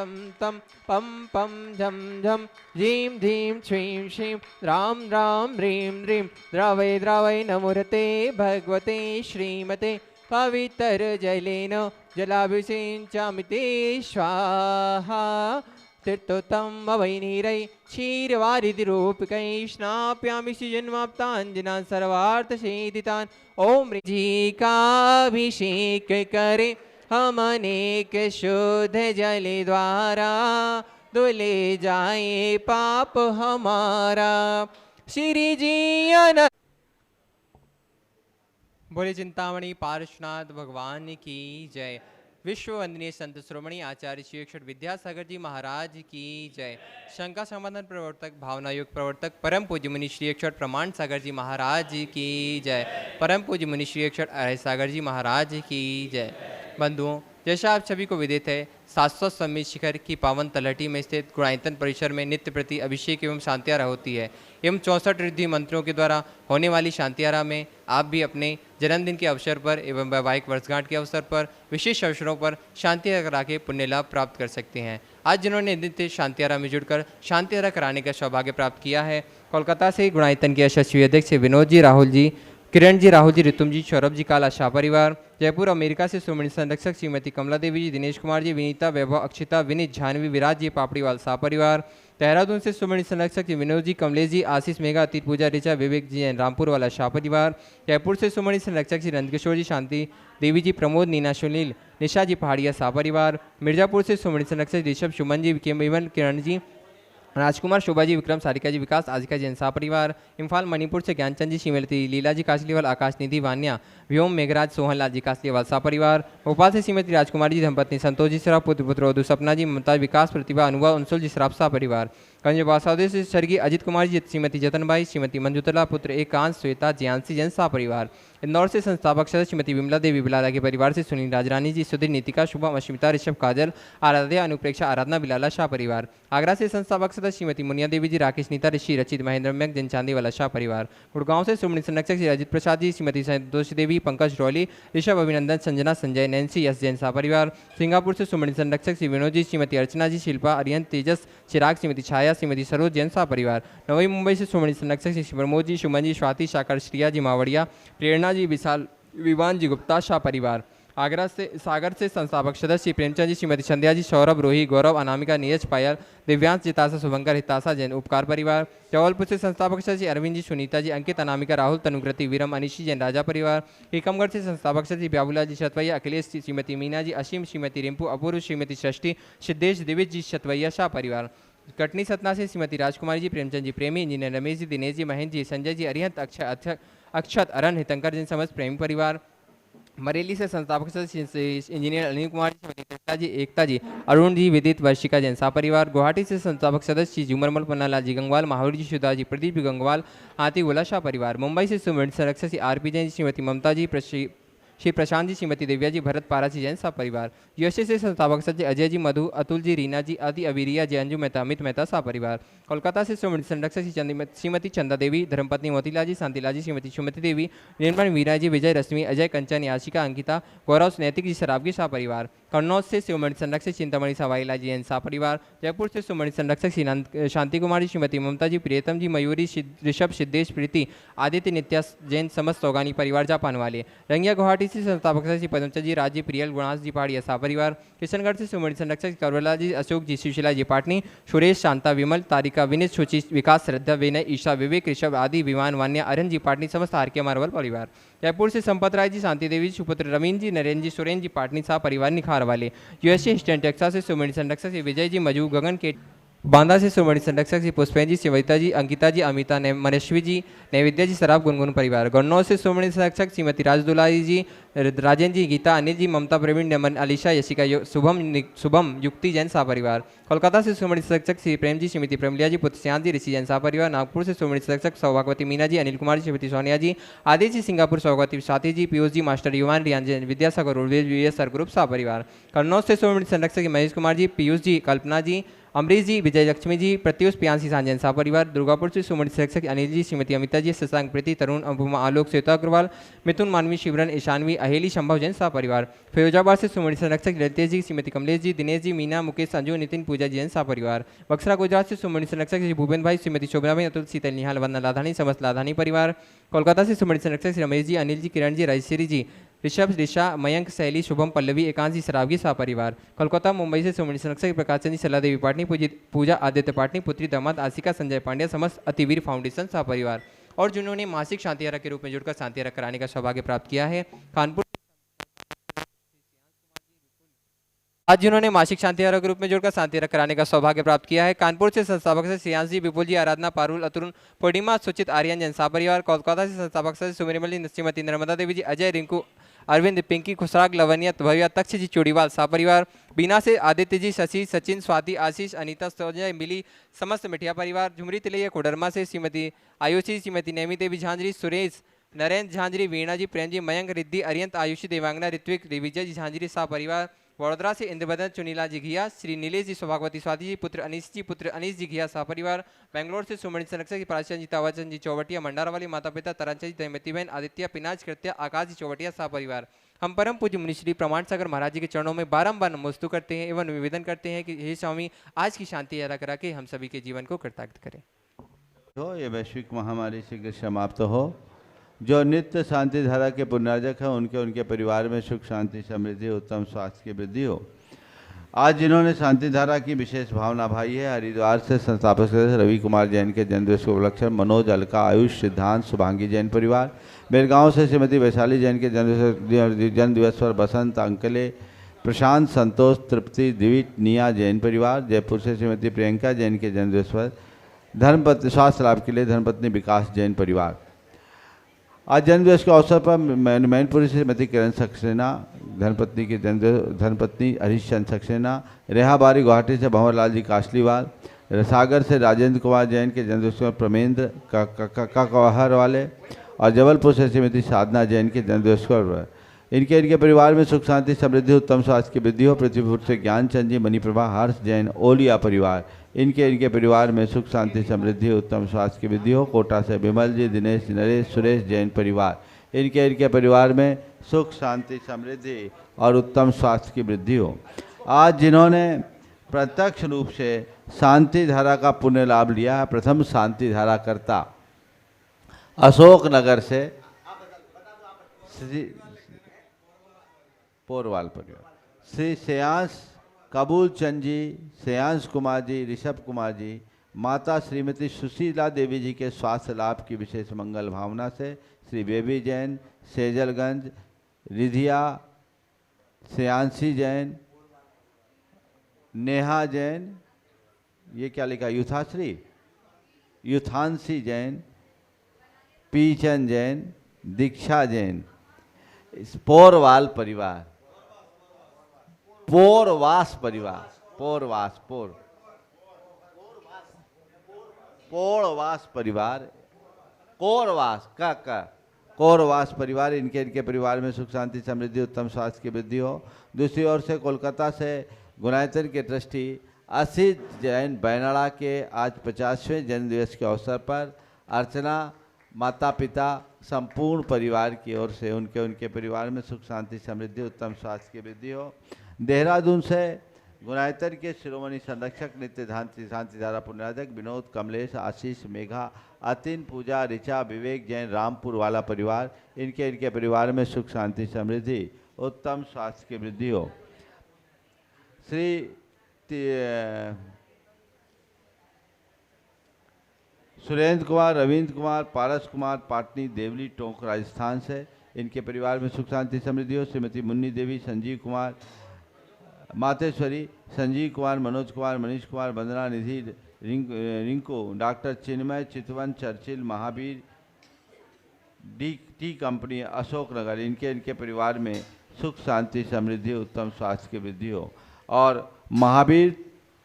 तं तं पं पं झं झं झीं धीं श्रीं श्रीं रां रां ह्रीं ह्रीं द्रवै द्रवै नमोरते भगवते श्रीमते पवित्रजलेन जलाभिषेचामि ते स्वाहा तीर्थोत्तम वैनीरै क्षीरवारिधिरूपकै स्नाप्यामि श्रीजन्माप्ताञ्जना सर्वार्थसेदितान् ओम जी का अभिषेक करे हम अनेक शुद्ध जल द्वारा धुले जाए पाप हमारा श्री जी अन बोले चिंतामणि पार्श्वनाथ भगवान की जय। विश्व वंदनीय संत श्रोमणी आचार्य श्री अक्षर विद्यासागर जी महाराज की जय। शंका समाधान प्रवर्तक भावना युग प्रवर्तक परम पूज्य मुनि श्री अक्षर प्रमाण सागर जी महाराज की जय। परम पूज्य मुनि श्री अक्षर अरय सागर जी महाराज की जय। बंधुओं, जैसा आप सभी को विदित है, शाश्वत सम्मित शिखर की पावन तलहटी में स्थित गुणायतन परिसर में नित्य प्रति अभिषेक एवं शांतियारा होती है एवं 64 रिद्धि मंत्रों के द्वारा होने वाली शांतियारा में आप भी अपने जन्मदिन के अवसर पर एवं वैवाहिक वर्षगांठ के अवसर पर विशेष अवसरों पर शांतियारा करा के पुण्य लाभ प्राप्त कर सकते हैं। आज जिन्होंने नित्य शांतियारा में जुड़कर शांतियारा कराने का सौभाग्य प्राप्त किया है, कोलकाता से गुणायतन के यशस्वी अध्यक्ष विनोद जी, राहुल जी, किरण जी, राहुल जी, रितुम जी, सौरभ जी, काला शाह परिवार, जयपुर अमेरिका से सुमणि संरक्षक श्रीमती कमला देवी जी, दिनेश कुमार जी, विनीता, वैभव, अक्षिता, विनीत, जानवी, विराज जी, पापड़ीवाल शाह परिवार, देहरादून से सुमणि संरक्षक विनोद जी, कमलेश जी, आशीष, मेघा, अतीत, पूजा, ऋचा, विवेक जी एंड रामपुर वाला शाह परिवार, जयपुर से सुमणि संरक्षक श्री नंदकिशोर जी, शांति देवी जी, प्रमोद, नीना, सुनील, निशा जी, पहाड़िया शाह परिवार, मिर्जापुर से सुमणि संरक्षक ऋषभ, सुमन जी, किरण जी, राजकुमार, शोभा जी, विक्रम, सारिका जी, विकास, आजिका जैन शाह परिवार, इम्फाल मणिपुर से ज्ञानचंद जी, श्रीमती लीला जी, काशलीवाल, आकाश निधि, वान्या, व्योम, मेघराज, सोहनलाल जी, काशलीवाल शाह परिवार, भोपाल से श्रीमती राजकुमारी जी, धर्मपत्नी संतोष जी श्राफ, पुत्र वधु सपना जी, ममता, विकास, प्रतिभा, अनुभव, अंशुल जी श्राफ शाह परिवार, कंजबासाउदे से स्वर्गीय अजित कुमार जी, श्रीमती जतनबाई, श्रीमती मंजुतला, पुत्र एकांश, श्वेता, ज्ञानसी जैन शाह परिवार, इंदौर से संस्थापक सदस्य श्रीमती विमला देवी बिलाला के परिवार से सुनील राजरानी जी, सुधीर, नीतिका, शुभम, अश्मिता, ऋषभ, काजल, आराध्या, अनुप्रेक्षा, आराधना, बिलाला शाह परिवार, आगरा से संस्थापक सदस्य श्रीमती मुनिया देवी जी, राकेश, नीता, ऋषि, रचित, महेंद्र, मैक, जन चांदी वाला शाह परिवार, गुड़गांव से सुमणि संरक्षक श्री अजित प्रसाद जी, श्रीमती संतोष देवी, पंकज रौली, ऋषभ, अभिनंदन, संजना, संजय, नैन्सी, यश जैन शाह परिवार, सिंगापुर से सुमणि संरक्षक श्री विनोद जी, श्रीमती अर्चना जी, शिल्पा, अरियन, तेजस, चिराग, श्रीमती छाया, श्रीमती सरोज जैन शाह परिवार, नवी मुंबई से सुमणि संरक्षक श्री प्रमोद जी, सुमन जी, स्वाति, शाकर, श्रिया जी, मावड़िया, प्रेरणा जी, विशाल, विवान जी, गुप्ता शाह परिवार, आगरा से सागर से संस्थापक सदस्य श्री प्रेमचंद जी, श्रीमती संध्या जी, सौरभ, रोही, गौरव, अनामिका, नीरज, पायल, दिव्यांश, जितासा, शुभंकर, हितासा जैन उपकार परिवार, जबलपुर से संस्थापक सदस्य अरविंद जी, सुनीता जी, अंकित, अनामिका, राहुल, तनुकृति, वीरम, अनिशी जैन राजा परिवार, टीकमगढ़ से संस्थापक सदस्य ब्याबुला जी, शतवैया, अखिलेश, श्रीमती मीना जी, असीम, श्रीमती रिंपू, अपूर्व, श्रीमती षष्ठी, सिद्धेश, दिविज जी, शतवैया शाह परिवार, कटनी सतना से श्रीमती राजकुमारी जी, प्रेमचंद जी, प्रेमी, इंजीनियर रमेश जी, दिनेश जी, महेंद्र जी, संजय जी, अरिहंत, अक्षत, अरन, हितंकर जैन समस्त प्रेमी परिवार, मरेली से संस्थापक सदस्य इंजीनियर अनिल कुमार जी, एकता जी, अरुण जी, विदित, वर्षिका जैन शाह परिवार, गुवाहाटी से संस्थापक सदस्य झूमरमल, पन्नालाल जी, गंगवाल, महावीर जी, सुधा जी, प्रदीप जी, गंगवाल, हाथी गोला शाह परिवार, मुंबई से सुमणि संरक्षक श्री आरपी जैन, श्रीमती ममता जी, श्री प्रशांत जी, श्रीमती दिव्या जी, भरत पारासी जैन शाह परिवार, यूएसए से संस्थापक सदस्य अजय जी, मधु, अतुल जी, रीना जी, आदि, अवीरिया जी, अंजू मेहता, अमित मेहता शाह परिवार, कोलकाता से सुमणि संरक्षक श्रीमती चंदा देवी, धर्मपत्नी मोतीलाल जी, शांतिलाल जी, श्रीमती सुमति देवी, निर्मल, मीरा जी, विजय, रश्मि, अजय, कंचन, याशिका, अंकिता, गौरव, नैतिक जी, शराबगी शाह परिवार, कन्नौज से सुमणि संरक्षक चिंतामणि सवाईला जी जैन शाह परिवार, जयपुर से सुमणि संरक्षक शांति कुमारी, श्रीमती ममता जी, प्रियतम जी, मयूरी, ऋषभ, सिद्धेश, प्रीति, आदित्य, नित्या जैन समस्त सौगानी परिवार जापान वाले, रंगिया गुवाहाटी से संस्थापक सदस्य पद्मचंद जी, राजी, प्रियल, गुणास जी, पहाड़िया शाह परिवार, किशनगढ़ से सुमणि संरक्षक करवला जी, अशोक जी, सुशीला जी, पाटनी, सुरेश, शांता, विमल, तारिका, विनीत, शुचि, विकास, श्रद्धा, विनय, ईशा, विवेक, ऋषभ, आदि, विमान, वान्या, अरन जी, पाटनी समस्त आरके मारवल परिवार, जयपुर से संपत राय जी, शांति देवी, सुपुत्र रवीन जी, नरेंद्र जी, सुरेंद्र जी, पाटनी शाह परिवार निखार वाले, यूएसए ईस्टर्न टेक्सास से सुमणि संरक्षक श्री विजय जी, मजू, गगन के बांदा से सुमणि संरक्षक श्री पुष्पेन जी, शिविता जी, अंकिता जी, अमिता, मनस्वी जी, नैवेद्या जी, शराब, गुनगुन परिवार, गन्नौज से सुमणि संरक्षक श्रीमती राजदुलारी जी, राजेंद्र जी, गीता, अनिल जी, ममता, प्रवीण, नमन, अलीशा, यशिका, शुभम, युक्ति जैन शाह परिवार, कोलकाता से सुमणि संरक्षक श्री प्रेम जी, श्रीमती प्रेमलिया जी, पुत्र श्याम जी, ऋषि जैन शाह परिवार, नागपुर से सुमणि संरक्षक सौभागवती मीना जी, अनिल कुमार जी, श्रीमती सोनिया जी, आदित्य जी, सिंगापुर सौभागवती Sathi ji, Piyush ji, master Yuvan, Riyan Jain, Vidyasagar, roadways, US sir group Shah परिवार, कन्नौज से सुमणि संरक्षक महेश कुमार जी, पीयूष जी, कल्पना जी, अमरीश जी, विजय लक्ष्मी जी, प्रत्युष पियांसी सांजन सा परिवार, दुर्गापुर से सुमन संरक्षक अनिल जी, श्रीमती अमिता जी, शशांक प्रीति, तरुण, अनुपमा, आलोक, श्वेता अग्रवाल, मिथुन, मानवी, शिवरन, ईशानवी, अहेली, संभव जैन सा परिवार, फिरोजाबाद से सुमन संरक्षक ललितेश जी, श्रीमती कमलेश जी, दिनेश जी, मीना, मुकेश, संजू, नितिन, पूजा जैन सा परिवार, बक्सरा गुजरात से सुमन संरक्षक श्री भूपेन भाई, श्रीमती शोभना भाई, अतुल, शीतल, निहाल, वंदना लाधानी, समस्त लाधानी परिवार, कोलकाता से सुमन संरक्षक श्री रमेश जी, अनिल जी, किरण जी, राजेश्वरी जी, ऋषभ, ऋषा, मयंक, शैली, शुभम, पल्लवी, एकांश जी, सरावगी सा परिवार, कोलकाता मुंबई से सुमन संरक्षक प्रकाश चंद जी, सला देवी पाटनी, पूजा आदित्य पाटनी, पुत्री दामाद आशिका संजय पांड्या, समस्त अतिवीर फाउंडेशन सा परिवार, और जिन्होंने मासिक शांति यात्रा के रूप में जुड़कर शांति यात्रा कराने का सौभाग्य प्राप्त किया है, कानपुर आज जिन्होंने मासिक शांति यात्रा के रूप में जुड़कर शांति यात्रा कराने का सौभाग्य प्राप्त किया है, कानपुर से संस्थापक से श्रेयांश जी, विपुल जी, आराधना, पारुल, अतुल, पूर्णिमा, सुचित, आर्यन, जनसा परिवार, कोलकाता से संस्थापक से सुमरिमल जी, श्रीमती नर्मदा देवी जी, अजय, रिंकू, अरविंद, पिंकी, खुशराग, लवनिया, भव्या, तक्ष जी, चूड़ीवाल सा परिवार, बीना से आदित्य जी, शशि, सचिन, स्वाति, आशीष, अनीता, सौजय, मिली, समस्त मिठिया परिवार, झुमरी तिलैया, कोडरमा से श्रीमती आयुषी, श्रीमती नैमी देवी झांझरी, सुरेश, नरेंद्र झांझरी, वीणा जी, प्रेम जी, मयंक, रिद्धि, अरियंत, आयुषी, देवांगना, ऋत्विक, विजय जी झांझरी सा परिवार, वडोदरा से इंद्रबदन, चुनीला जी घिया, श्री नीलेश जी, सौभागवती स्वाति जी, पुत्र अनीश जी घिया सा परिवार, बेंगलोर से सुमन संरक्षक पराचंद जी, तावाचंद जी चौवटिया, मंडारा वाली माता पिता तरंचंद जी, दमयती बहन, आदित्य, पिनाज, कृत्या, आकाश जी चौवटिया सा परिवार। हम परम पूज्य मुनि श्री प्रमाण सागर महाराज जी के चरणों में बारंबार नमस्तु करते हैं एवं निवेदन करते हैं कि हे स्वामी, आज की शांति यात्रा करा के हम सभी के जीवन को कृतार्थ करें। हो ये वैश्विक महामारी शीघ्र समाप्त हो। जो नित्य शांति धारा के पुण्यार्जक हैं उनके उनके परिवार में सुख शांति समृद्धि उत्तम स्वास्थ्य की वृद्धि हो। आज जिन्होंने शांति धारा की विशेष भावना भाई है, हरिद्वार से संस्थापक सदस्य रवि कुमार जैन के जन्मदिवस के उपलक्ष्य में मनोज, अलका, आयुष, सिद्धांत, शुभांगी जैन परिवार, बेलगांव से श्रीमती वैशाली जैन के जन्मदिवस पर बसंत, अंकले, प्रशांत, संतोष, तृप्ति, दिविट, निया जैन परिवार, जयपुर से श्रीमती प्रियंका जैन के जन्मदिवस पर धर्मपत्नी स्वास्थ्य लाभ के लिए धर्मपत्नी विकास जैन परिवार। आज जन्मदिवस के अवसर पर मैनपुरी से श्रीमती किरण सक्सेना, धर्मपत्नी के धर्मपत्नी हरीशचंद सक्सेना, रेहाबारी गुवाहाटी से भंवरलाल जी काशलीवाल, सागर से राजेंद्र कुमार जैन के जन्मदिवस पर प्रमेंद्र ककहर वाले, और जबलपुर से श्रीमती साधना जैन के जन्मदिवस पर इनके परिवार में सुख शांति समृद्धि उत्तम स्वास्थ्य की वृद्धि हो। पृथ्वीपुर से ज्ञानचंद जी, मणिप्रभा, हर्ष जैन, ओलिया परिवार, इनके परिवार में सुख शांति समृद्धि उत्तम स्वास्थ्य की वृद्धि हो। कोटा से विमल जी, दिनेश, नरेश, सुरेश जैन परिवार, इनके परिवार में सुख शांति समृद्धि और उत्तम स्वास्थ्य की वृद्धि हो। आज जिन्होंने प्रत्यक्ष रूप से शांति धारा का पुण्य लाभ लिया है, प्रथम शांति धारा करता अशोकनगर से पोरवाल परिवार, श्री श्रेयांश कबूल चंद जी, श्रेयांश कुमार जी, ऋषभ कुमार जी, माता श्रीमती सुशीला देवी जी के स्वास्थ्य लाभ की विशेष मंगल भावना से श्री बेबी जैन, सेजलगंज, रिधिया, श्रेयांशी जैन, नेहा जैन, ये क्या लिखा, युथाश्री, युथांशी जैन, पीचन जैन, दीक्षा जैन, पोरवाल परिवार, पोरवास परिवार, पोरवास परिवार, कोरवास परिवार, इनके परिवार में सुख शांति समृद्धि उत्तम स्वास्थ्य की वृद्धि हो। दूसरी ओर से कोलकाता से गुनायतन के ट्रस्टी असित जैन बैनाड़ा के आज 50वें जन्मदिवस के अवसर पर अर्चना, माता पिता, संपूर्ण परिवार की ओर से उनके परिवार में सुख शांति समृद्धि उत्तम स्वास्थ्य की वृद्धि हो। देहरादून से गुनायतर के शिरोमणि संरक्षक नित्य शांतिधारा पुण्यार्जक विनोद, कमलेश, आशीष, मेघा, अतिन, पूजा, ऋचा, विवेक जैन रामपुर वाला परिवार, इनके परिवार में सुख शांति समृद्धि उत्तम स्वास्थ्य की वृद्धि हो। श्री सुरेंद्र कुमार, रविंद्र कुमार, पारस कुमार पाटनी, देवली टोंक राजस्थान से, इनके परिवार में सुख शांति समृद्धि हो। Shrimati Munni Devi, Sanjeev Kumar Mateshwari, Sanjeev Kumar, Manoj Kumar, Manish Kumar, Vandana, Nidhi, Rinku, doctor Chinmay, Chitwan, Churchill, Mahavir, tea company, Ashoknagar, इनके परिवार में सुख शांति समृद्धि उत्तम स्वास्थ्य की वृद्धि हो। और महावीर,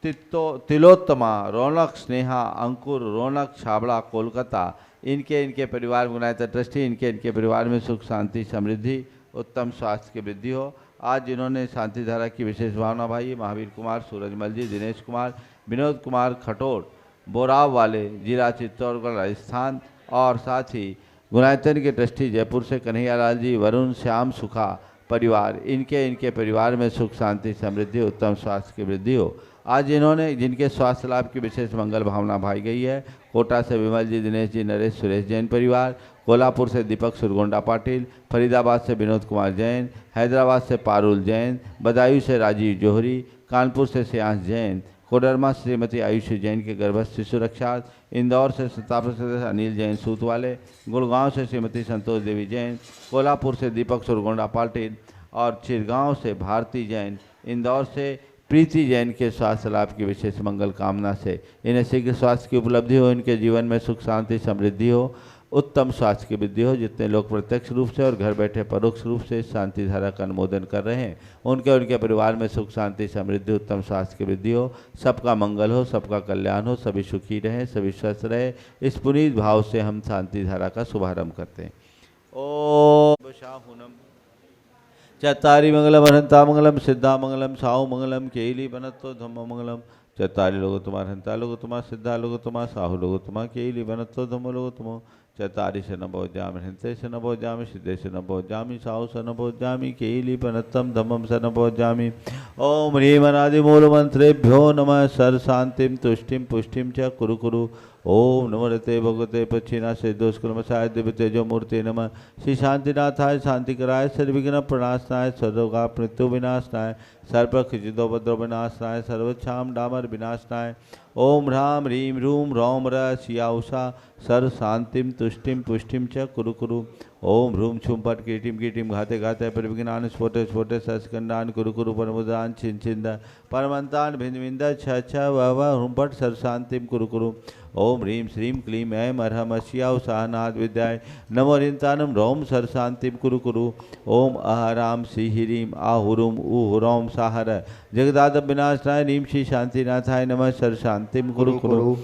तिलोत्तमा, रौनक, स्नेहा, अंकुर, रौनक, छाबड़ा, कोलकाता, इनके परिवार गुनायता ट्रस्टी, इनके परिवार में सुख शांति समृद्धि उत्तम स्वास्थ्य की वृद्धि हो। आज जिन्होंने शांति धारा की विशेष भावना भाई, महावीर कुमार, सूरजमल जी, दिनेश कुमार, विनोद कुमार खटोर बोराव वाले जिला चित्तौड़गढ़ राजस्थान और साथ ही गुनायतन के ट्रस्टी जयपुर से कन्हैयालाल जी वरुण श्याम सुखा परिवार, इनके परिवार में सुख शांति समृद्धि उत्तम स्वास्थ्य की वृद्धि हो। आज इन्होंने जिनके स्वास्थ्य लाभ की विशेष मंगल भावना भाई गई है, कोटा से विमल जी, दिनेश जी, नरेश सुरेश जैन परिवार, कोल्हापुर से दीपक सुरगोंडा पाटिल, फरीदाबाद से विनोद कुमार जैन, हैदराबाद से पारुल जैन, बदायूं से राजीव जोहरी, कानपुर से श्रेयांश जैन, कोडरमा श्रीमती आयुषी जैन के गर्भस्थ शिशु रक्षा, इंदौर से संस्थापक सदस्य अनिल जैन सूत वाले, गुड़गांव से श्रीमती संतोष देवी जैन, कोल्हापुर से दीपक सुरगोंडा पाटिल और चिरगांव से भारती जैन, इंदौर से प्रीति जैन के स्वास्थ्य लाभ की विशेष मंगल कामना से इन्हें शीघ्र स्वास्थ्य की उपलब्धि हो, इनके जीवन में सुख शांति समृद्धि हो, उत्तम स्वास्थ्य की वृद्धि हो। जितने लोग प्रत्यक्ष रूप से और घर बैठे परोक्ष रूप से इस शांति धारा का अनुमोदन कर रहे हैं, उनके परिवार में सुख शांति समृद्धि उत्तम स्वास्थ्य की वृद्धि हो, सबका मंगल हो, सबका कल्याण हो, सभी सुखी रहें, सभी स्वस्थ रहे। इस पुनीत भाव से हम शांति धारा का शुभारंभ करते हैं। ओम शाहुनम चत्तारी मंगलम अनंता मंगलम सिद्धा मंगलम साहु मंगलम केली बनत्तो धम्म मंगलम। चत्तारी लोगो तुम्हार हंता लोगो तुम्हार सिद्धा लोगो तुम्हार साहु लोगो तुम्हार केली बनत्तो धम्म लोगो तुमो। चत्तारी से नभो जामि हंते से नभो जामि सिद्धे से नभो जामि साहु से नभो जामि केली बनत्तम धम्मम से नभो जामि। ओम ह्रीम अनादि मूल मंत्रेभ्यो नमः सर शांतिम तुष्टिम पुष्टिम च कुरु कुरु। ओम नमोते भगवते पक्षिणा से दोषकुलमसाय दिव्य तेजो मूर्ति नमः। श्री शांतिनाथाय शांति कराय सर्वविघ्न प्रणाशनाय सर्वरोगा मृत्यु विनाशनाय सर्वखिचिदोपद्रव विनाशनाय सर्वक्षाम डामर विनाशनाय। ओम ह्राम ह्रीम ह्रूम रौम र शिया उषा सर शांतिम तुष्टिम पुष्टिम च कुरु कुरु। ओम ह्रूम छुम पट कीटिम कीटिम घाते घाते परिविघ्नान स्फोटे स्फोटे सस्कंडान कुरु कुरु परमुदान छिन छिंद परमंतान भिंद विंद छ छ व ह्रूम पट सर शांतिम कुरु कुरु। ओम ह्रीम श्रीम क्लीम ऐम अर्हम अश्या उषानाद विद्याय नमो रिंतानम रोम सर शांतिम कुरु कुरु। ओम अहराम श्री ह्रीम आहुरुम उहुरोम साहर जगदाद विनाशनाय नीम श्री शांतिनाथाय नमः सर शांतिम कुरु कुरु।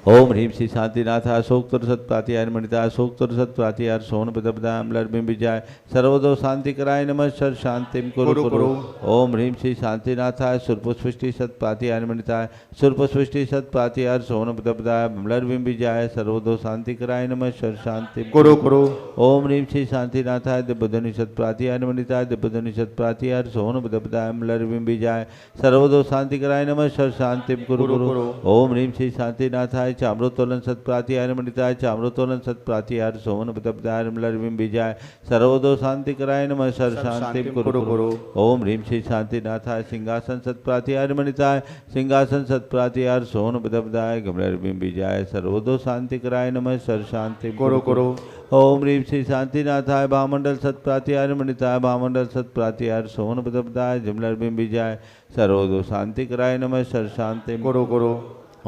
ओम ह्रीम श्री शांतिनाथा अशोकतर सत्प्रातिहार मणिता अशोकतर सत्प्रातिहार सोन पदपदा अम्लर बिंब विजय सर्वदो शांति कराय नमः सर शांतिम कुरु कुरु। ओम ह्रीम श्री शांतिनाथा सुरपुष्टि सत्प्रातिहार मणिता सुरपुष्टि सत्प्रातिहार सोन पदपदा अम्लर बिंब विजय सर्वदो शांति कराय नमः सर शांतिम कुरु कुरु। ओम ह्रीम श्री शांतिनाथा दिव्यधनि सत्प्रातिहार मणिता दिव्यधनि सत्प्रातिहार सोन पदपदा अम्लर बिंब विजय सर्वदो शांति कराय नमः सर शांतिम कुरु कुरु। ओम ह्रीम श्री शांतिनाथाय चाम्रोत्तोलन सत्प्रातिहार मंडिताय चाम्रोत्तोलन सत्प्रातिहार सोमन पदपदाय मलर बिंब विजय सर्वदो शांति कराय नमः सर शांति कुरु कुरु। ओम ह्रीम श्री शांतिनाथाय सिंहासन सत्प्रातिहार मंडिताय सिंहासन सत्प्रातिहार सोमन पदपदाय गमलर बिंब विजय सर्वदो शांति कराय नमः सर शांति कुरु कुरु। ओम ह्रीम श्री शांतिनाथाय भामंडल सत्प्रातिहार मंडिताय भामंडल सत्प्रातिहार सोमन पदपदाय जमलर बिंब विजय सर्वदो शांति कराय नमः सर शांति कुरु कुरु।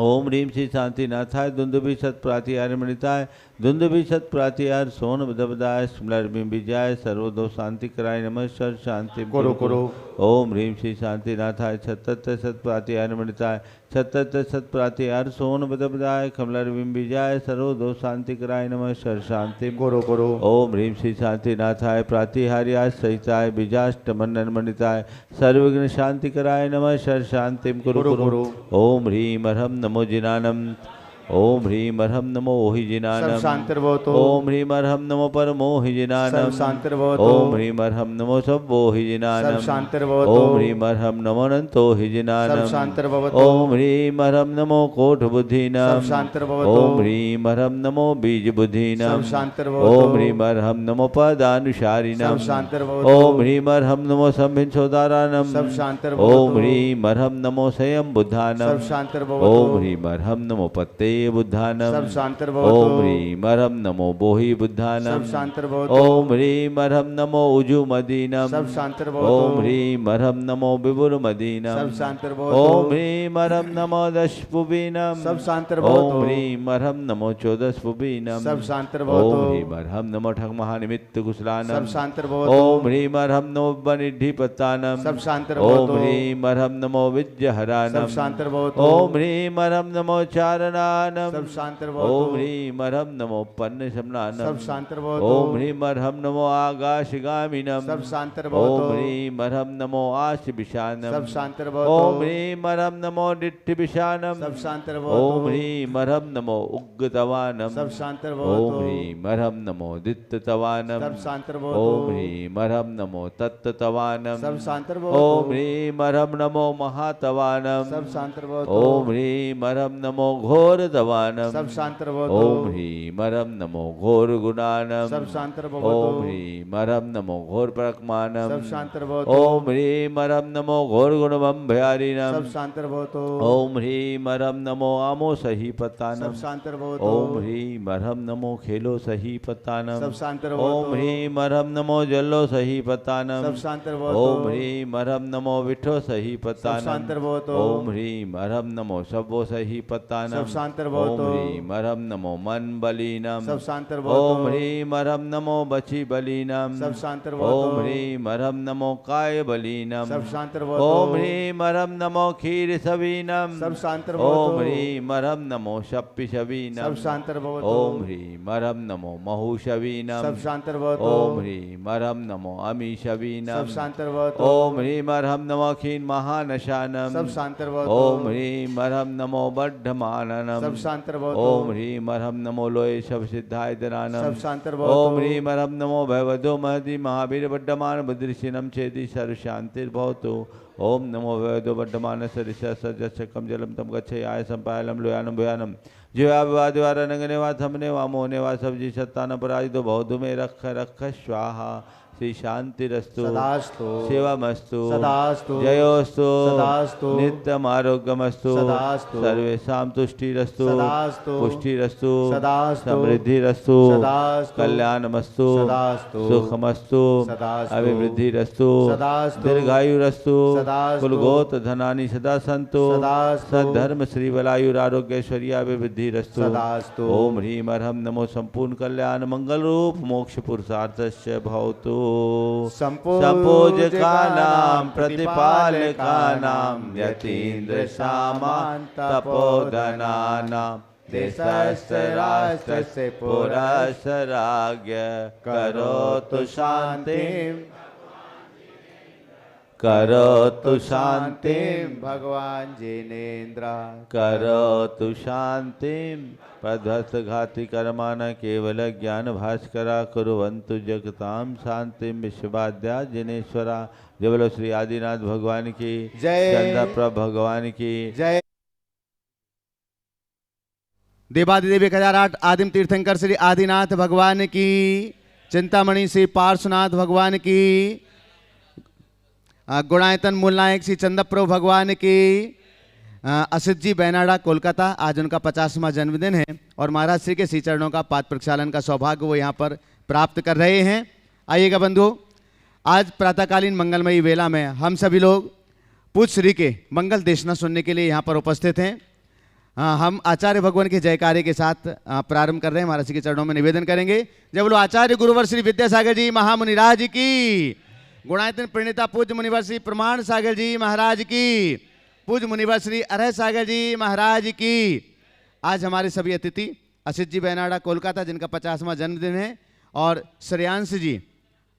ओम ह्रीम श्री शांतिनाथाय धुंदुभि सत्प्रातिहार मणिताय धुंदुभि सत्प्रातिहार सोन बदबदाय स्मलर बिंब विजय सर्वदो शांति कराय नमः सर शांति कुरु कुरु। ओम ह्रीम श्री शांतिनाथाय छत्तर सत्प्रातिहार मणिताय छत्तर सत्प्रातिहार सोन बदबदाय कमलर बिंब विजय सर्वदो शांति कराय नमः सर शांति कुरु कुरु। ओम ह्रीम श्री शांतिनाथाय प्रातिहार्याय सहिताय बीजाष्ट मंडन मणिताय सर्वविघ्न शांति कराय नमः सर शांति कुरु कुरु। ओम ह्रीम अर्हम नमो जिनानम ओम ह्रीम अर्हम नमो ओहि जिनानम शांतिर्भवतो। ओम ह्रीम अर्हम नमो परमो हि जिनानम शांतिर्भवतो। ओम ह्रीम अर्हम नमो सब्बो हि जिनानम शांतिर्भवतो। ओम ह्रीम अर्हम नमो अनंतो हि जिनानम शांतिर्भवतो। ओम ह्रीम अर्हम नमो कोट बुद्धिनाम शांतिर्भवतो। ओम ह्रीम अर्हम नमो बीज बुद्धिनाम शांतिर्भवतो। ओम ह्रीम अर्हम नमो पदानुसारिणाम शांतिर्भवतो। ओम ह्रीम अर्हम नमो संभिंसोदारानम शांतिर्भवतो। ओम ह्रीम अर्हम नमो स्वयं बुद्धानम शांतिर्भवतो। ओम ह्रीम अर्हम नमो पत्ते बुद्धानम शांतिर्भवतो। ओम ह्रीम अर्हम नमो बोहि बुद्धानम शांतिर्भवतो। ओम ह्रीम अर्हम नमो उजु मदीनम शांतिर्भवतो। ओम ह्रीम अर्हम नमो विभुर मदीनम शांतिर्भवतो। ओम ह्रीम अर्हम नमो दशपुबीनम शांतिर्भवतो। ओम ह्रीम अर्हम नमो चौदशपुबीनम शांतिर्भवतो। ओम ह्रीम अर्हम नमो ठग महानिमित्त कुशलानम शांतिर्भवतो। ओम ह्रीम अर्हम नमो बनिधिपत्तानम शांतिर्भवतो। ओम ह्रीम अर्हम नमो विद्यहरानम शांतिर्भवतो। ओम ह्रीम अर्हम नमो चारणा शमनानम सब शांत ओम भवतु ह्रीं अर्हं नमो पन्न शमनानम सब शांत भवतु ओम ह्रीं अर्हं नमो आकाशगामिनम सब शांत ओम भवतु ह्रीं अर्हं नमो आश विशानम सब शांत ओम भवतु ह्रीं अर्हं नमो डिट्ठ विशानम सब शांत ओम भवतु ह्रीं अर्हं नमो उग्गतवानम सब शांत ओम भवतु ह्रीं अर्हं नमो दित्ततवानम सब शांत ओम भवतु ह्रीं अर्हं नमो तत्ततवानम सब शांत ओम भवतु ह्रीं अर्हं नमो महातवानम सब शांत भवतु ओम ह्रीं अर्हं नमो घोरतवानम सब शांत ओम भवतु ह्रीं अर्हं नमो घोर गुणानम सब शांत ओम भवतु ह्रीं अर्हं नमो घोर प्रकमानम सब शांत भवतु ओम ह्रीं अर्हं नमो घोर गुणमं भयारिणम सब शांत भवतु ओम ह्रीं अर्हं नमो आमो सही सब पत्तानम शांत ओम भवतु ह्रीं अर्हं नमो खेलो सही पत्तानम सब शांत ओम भवतु ह्रीं अर्हं नमो जल्लो सही पत्तानम सब शांत ओम भवतु ह्रीं अर्हं नमो विठो सही सब पत्तानम शांत भवतु ओम ह्रीं अर्हं नमो शब्बो सही पत्तानम सब शांत ओम भवतु ह्रीं अर्हं नमो मन बलीनम सब शांत ओम भवतु ह्रीं अर्हं नमो बची बलीनम सब शांत ओम भवतु ह्रीं अर्हं नमो काय बलीनम सब शांत ओम भवतु ह्रीं अर्हं नमो क्षीर सवीनम सब शांत ओम भवतु ह्रीं अर्हं नमो शप्पि शवीनम सब शांत भवतु ओम ह्रीं अर्हं नमो महु शवीनम सब शांत भवतु ओम ह्रीं अर्हं नमो अमी शवीनम सब शांत भवतु ओम ह्रीं अर्हं नमो क्षीण महानशानम सब शांत भवतु ओम ह्रीं अर्हं नमो बड्ढमाननम सब शांत भवतु ओम ह्रीं अर्हं नमो लोये शव सिद्धाय दनानम सब शांत ओम भवतु ह्रीं अर्हं नमो भयवदो महति महावीर बड्ढमान बुद्धिशिनम छेदि सर्व शांतिर्भवतु ओम नमो भयवदो बड्ढमान सरिष सजसकम जलम तम गच्छयाय संपायलम लोयानम भयानम जीवा विवादिवार नंगने वा थमने वा मोहने वा सब्जी सत्तान पराजितो बहुधु में रख रख स्वाहा श्री शांतिरस्तु सदास्तु शिवमस्तु सदास्तु जयोस्तु सदास्तु नित्यम आरोग्यमस्तु सदास्तु सर्वेषां तुष्टिरस्तु सदास्तु पुष्टिरस्तु सदास्तु समृद्धिरस्तु सदास्तु कल्याणमस्तु सदास्तु सुखमस्तु सदास्तु अभिवृद्धिरस्तु सदास्तु दीर्घायुरस्तु सदास्तु कुलगोत धनानि सदा सन्तु सदास्तु सद्धर्म श्री बलायुरारोग्यैश्वर्याभिवृद्धिरस्तु सदास्तु ओम ह्रीं अर्हं नमो संपूर्ण कल्याण मंगल रूप मोक्ष पुरुषार्थस्य भवतु संपूजकानां प्रतिपालकानां यतीन्द्र सामन्तपोधनानां देशस्य राष्ट्रस्य पुरस्य राज्ञ करोतु शान्तिं करोतु शान्तिं भगवान जिनेन्द्र करोतु शान्तिं प्रध्वस्तघाति कर्माण केवल ज्ञान भास्करा कुर्वन्तु जगतां शांतिं विश्ववाद्या जिनेश्वरा। जय बोलो श्री आदिनाथ भगवान की जय। चंद्रप्रभ भगवान की जय। देवादिदेव 1008 आदिम तीर्थंकर श्री आदिनाथ भगवान की, चिंतामणि श्री पार्श्वनाथ भगवान की, गुणायतन मूल नायक श्री चंद्रप्रभ भगवान की, असित जी बैनाडा कोलकाता, आज उनका 50वां जन्मदिन है और महाराज श्री के श्री चरणों का पाद प्रक्षालन का सौभाग्य वो यहाँ पर प्राप्त कर रहे हैं। आइएगा बंधु, आज प्रातःकालीन मंगलमयी वेला में हम सभी लोग पूज्य श्री के मंगल देशना सुनने के लिए यहाँ पर उपस्थित हैं। हम आचार्य भगवान के जयकारे के साथ प्रारंभ कर रहे हैं। महाराज श्री के चरणों में निवेदन करेंगे। जय बोलो आचार्य गुरुवर श्री विद्यासागर जी महामुनिराज की, गुणायतन प्रणीता पूज्य मुनिवर श्री प्रमाण सागर जी महाराज की, पूज्य मुनिवर श्री अरह सागर जी महाराज की। आज हमारे सभी अतिथि असित जी बैनाडा कोलकाता, जिनका 50वां जन्मदिन है, और श्रेयांश जी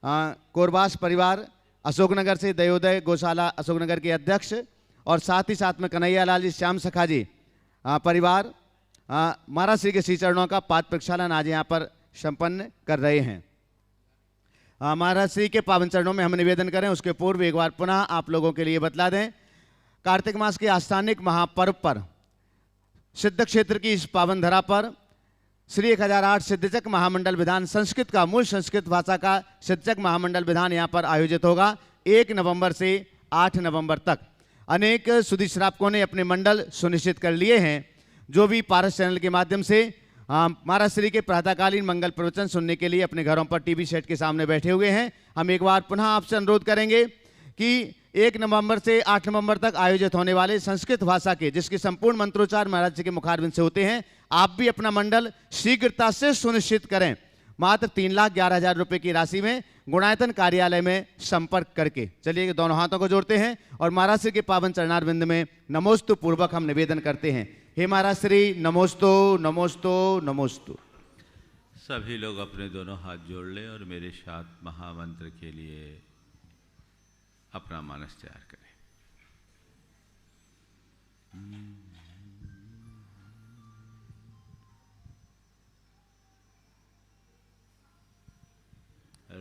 कोरबास परिवार अशोकनगर से, दयोदय गौशाला अशोकनगर के अध्यक्ष, और साथ ही साथ में कन्हैया लाल जी श्याम सखा जी परिवार महाराज श्री के श्री चरणों का पाद प्रक्षालन आज यहाँ पर संपन्न कर रहे हैं। महाराज श्री के पावन चरणों में हम निवेदन करें, उसके पूर्व एक बार पुनः आप लोगों के लिए बतला दें, कार्तिक मास के आस्थानिक महापर्व पर सिद्ध क्षेत्र की इस पावन धरा पर श्री 1008 सिद्धचक महामंडल विधान, संस्कृत का मूल संस्कृत भाषा का सिद्धचक महामंडल विधान यहाँ पर आयोजित होगा 1 नवंबर से 8 नवंबर तक। अनेक सुधी श्रावकों ने अपने मंडल सुनिश्चित कर लिए हैं, जो भी पारस चैनल के माध्यम से महाराज श्री के प्रातःकालीन मंगल प्रवचन सुनने के लिए अपने घरों पर टीवी सेट के सामने बैठे हुए हैं। हम एक बार पुनः आपसे अनुरोध करेंगे कि 1 नवंबर से 8 नवंबर तक आयोजित होने वाले संस्कृत भाषा के, जिसके संपूर्ण मंत्रोच्चार महाराज जी के मुखारविंद से होते हैं, आप भी अपना मंडल शीघ्रता से सुनिश्चित करें। मात्र 3,11,000 रुपये की राशि में गुणायतन कार्यालय में संपर्क करके। चलिए दोनों हाथों को जोड़ते हैं और महाराज श्री के पावन चरणारविंद में नमोस्तु पूर्वक हम निवेदन करते हैं। हे महाराज श्री नमोस्तु नमोस्तु नमोस्तु। सभी लोग अपने दोनों हाथ जोड़ लें और मेरे साथ महामंत्र के लिए अपना मानस तैयार करें।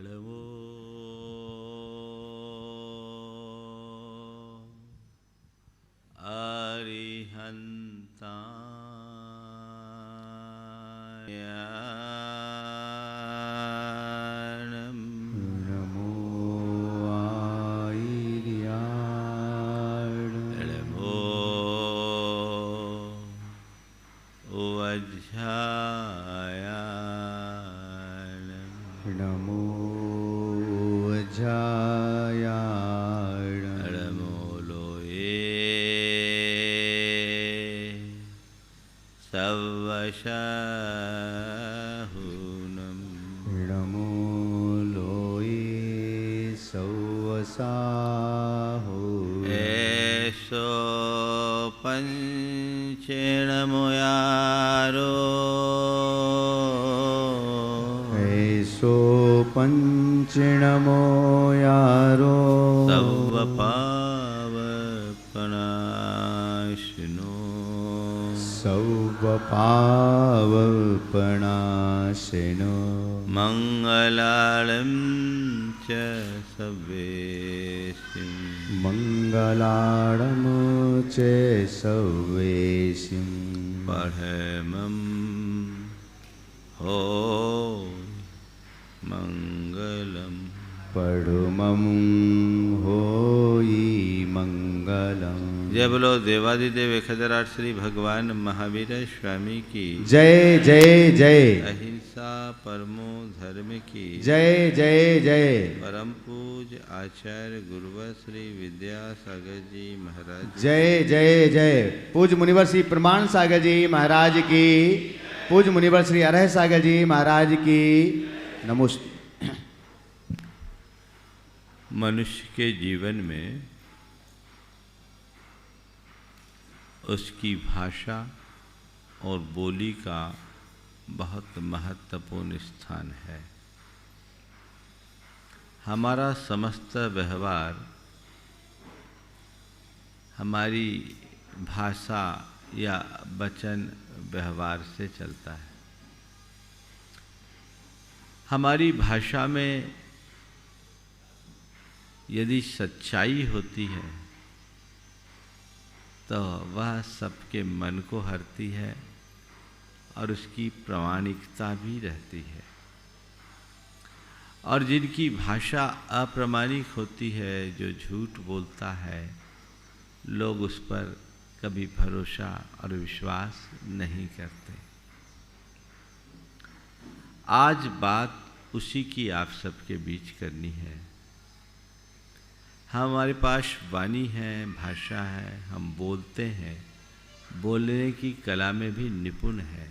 नमो अरिहन्तायनम नमो आयर्याणम नमो वज्रायाणम नमो वज्रायाणम नमो लोये सवशाहुनम नमो लोये सौवसाहो ऐसो पंचेणमुयारो ऐसो पंचनमो यारो सर्वपावपनाशिनो सौवपावपनाशिनो मंगलालं च सवेसिं मंगलाड़म च सवेशिं पठमं हो मंगलम पढ़ुमं होई मंगलम। जय बोलो देवादिदेव खजराट श्री भगवान महावीर स्वामी की जय जय जय अहिंसा परमो धर्म की जय जय जय परम पूज आचार्य गुरुवर श्री विद्यासागर जी महाराज जय जय जय। पूज मुनिवर श्री प्रमाण सागर जी महाराज की, पूज मुनिवर श्री अरह सागर जी महाराज की नमोस्तु। मनुष्य के जीवन में उसकी भाषा और बोली का बहुत महत्वपूर्ण स्थान है। हमारा समस्त व्यवहार हमारी भाषा या वचन व्यवहार से चलता है। हमारी भाषा में यदि सच्चाई होती है तो वह सबके मन को हरती है और उसकी प्रामाणिकता भी रहती है। और जिनकी भाषा अप्रामाणिक होती है, जो झूठ बोलता है, लोग उस पर कभी भरोसा और विश्वास नहीं करते। आज बात उसी की आप सबके बीच करनी है। हमारे पास वाणी है, भाषा है, हम बोलते हैं, बोलने की कला में भी निपुण है,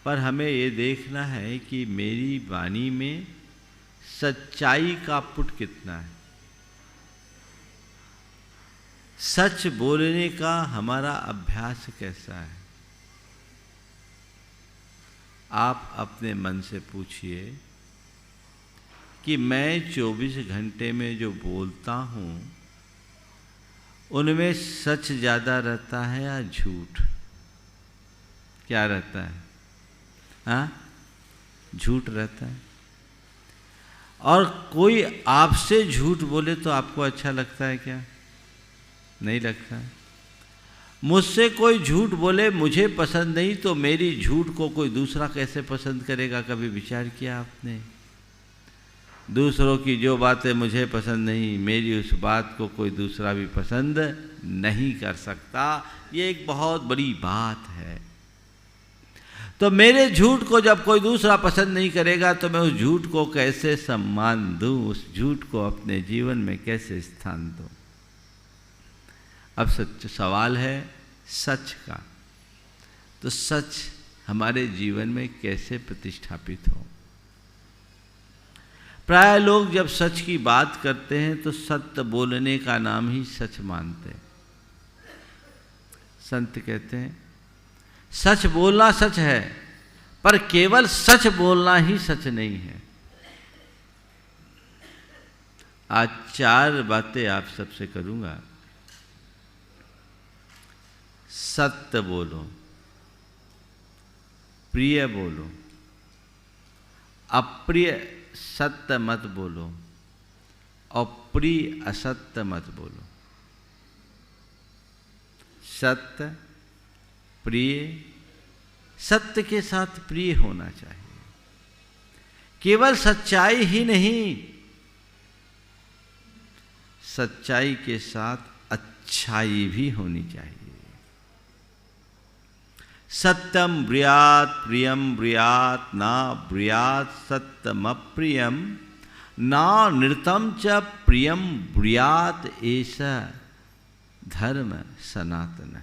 पर हमें ये देखना है कि मेरी वाणी में सच्चाई का पुट कितना है। सच बोलने का हमारा अभ्यास कैसा है। आप अपने मन से पूछिए कि मैं 24 घंटे में जो बोलता हूँ उनमें सच ज़्यादा रहता है या झूठ? क्या रहता है? हाँ, झूठ रहता है। और कोई आपसे झूठ बोले तो आपको अच्छा लगता है क्या? नहीं लगता है। मुझसे कोई झूठ बोले मुझे पसंद नहीं तो मेरी झूठ को कोई दूसरा कैसे पसंद करेगा? कभी विचार किया आपने? दूसरों की जो बातें मुझे पसंद नहीं, मेरी उस बात को कोई दूसरा भी पसंद नहीं कर सकता। ये एक बहुत बड़ी बात है। तो मेरे झूठ को जब कोई दूसरा पसंद नहीं करेगा तो मैं उस झूठ को कैसे सम्मान दूं? उस झूठ को अपने जीवन में कैसे स्थान दूं? अब सच सवाल है सच का। तो सच हमारे जीवन में कैसे प्रतिष्ठापित हो? प्राय लोग जब सच की बात करते हैं तो सत्य बोलने का नाम ही सच मानते हैं। संत कहते हैं सच बोलना सच है, पर केवल सच बोलना ही सच नहीं है। आज 4 बातें आप सबसे करूंगा। सत्य बोलो, प्रिय बोलो, अप्रिय सत्य मत बोलो और प्रिय असत्य मत बोलो। सत्य, प्रिय, सत्य के साथ प्रिय होना चाहिए। केवल सच्चाई ही नहीं, सच्चाई के साथ अच्छाई भी होनी चाहिए। सत्यम ब्रियात प्रियम ब्रियात ना ब्रियात सत्यम अप्रियम ना नृतम च प्रियम ब्रियात ऐसा धर्म सनातन।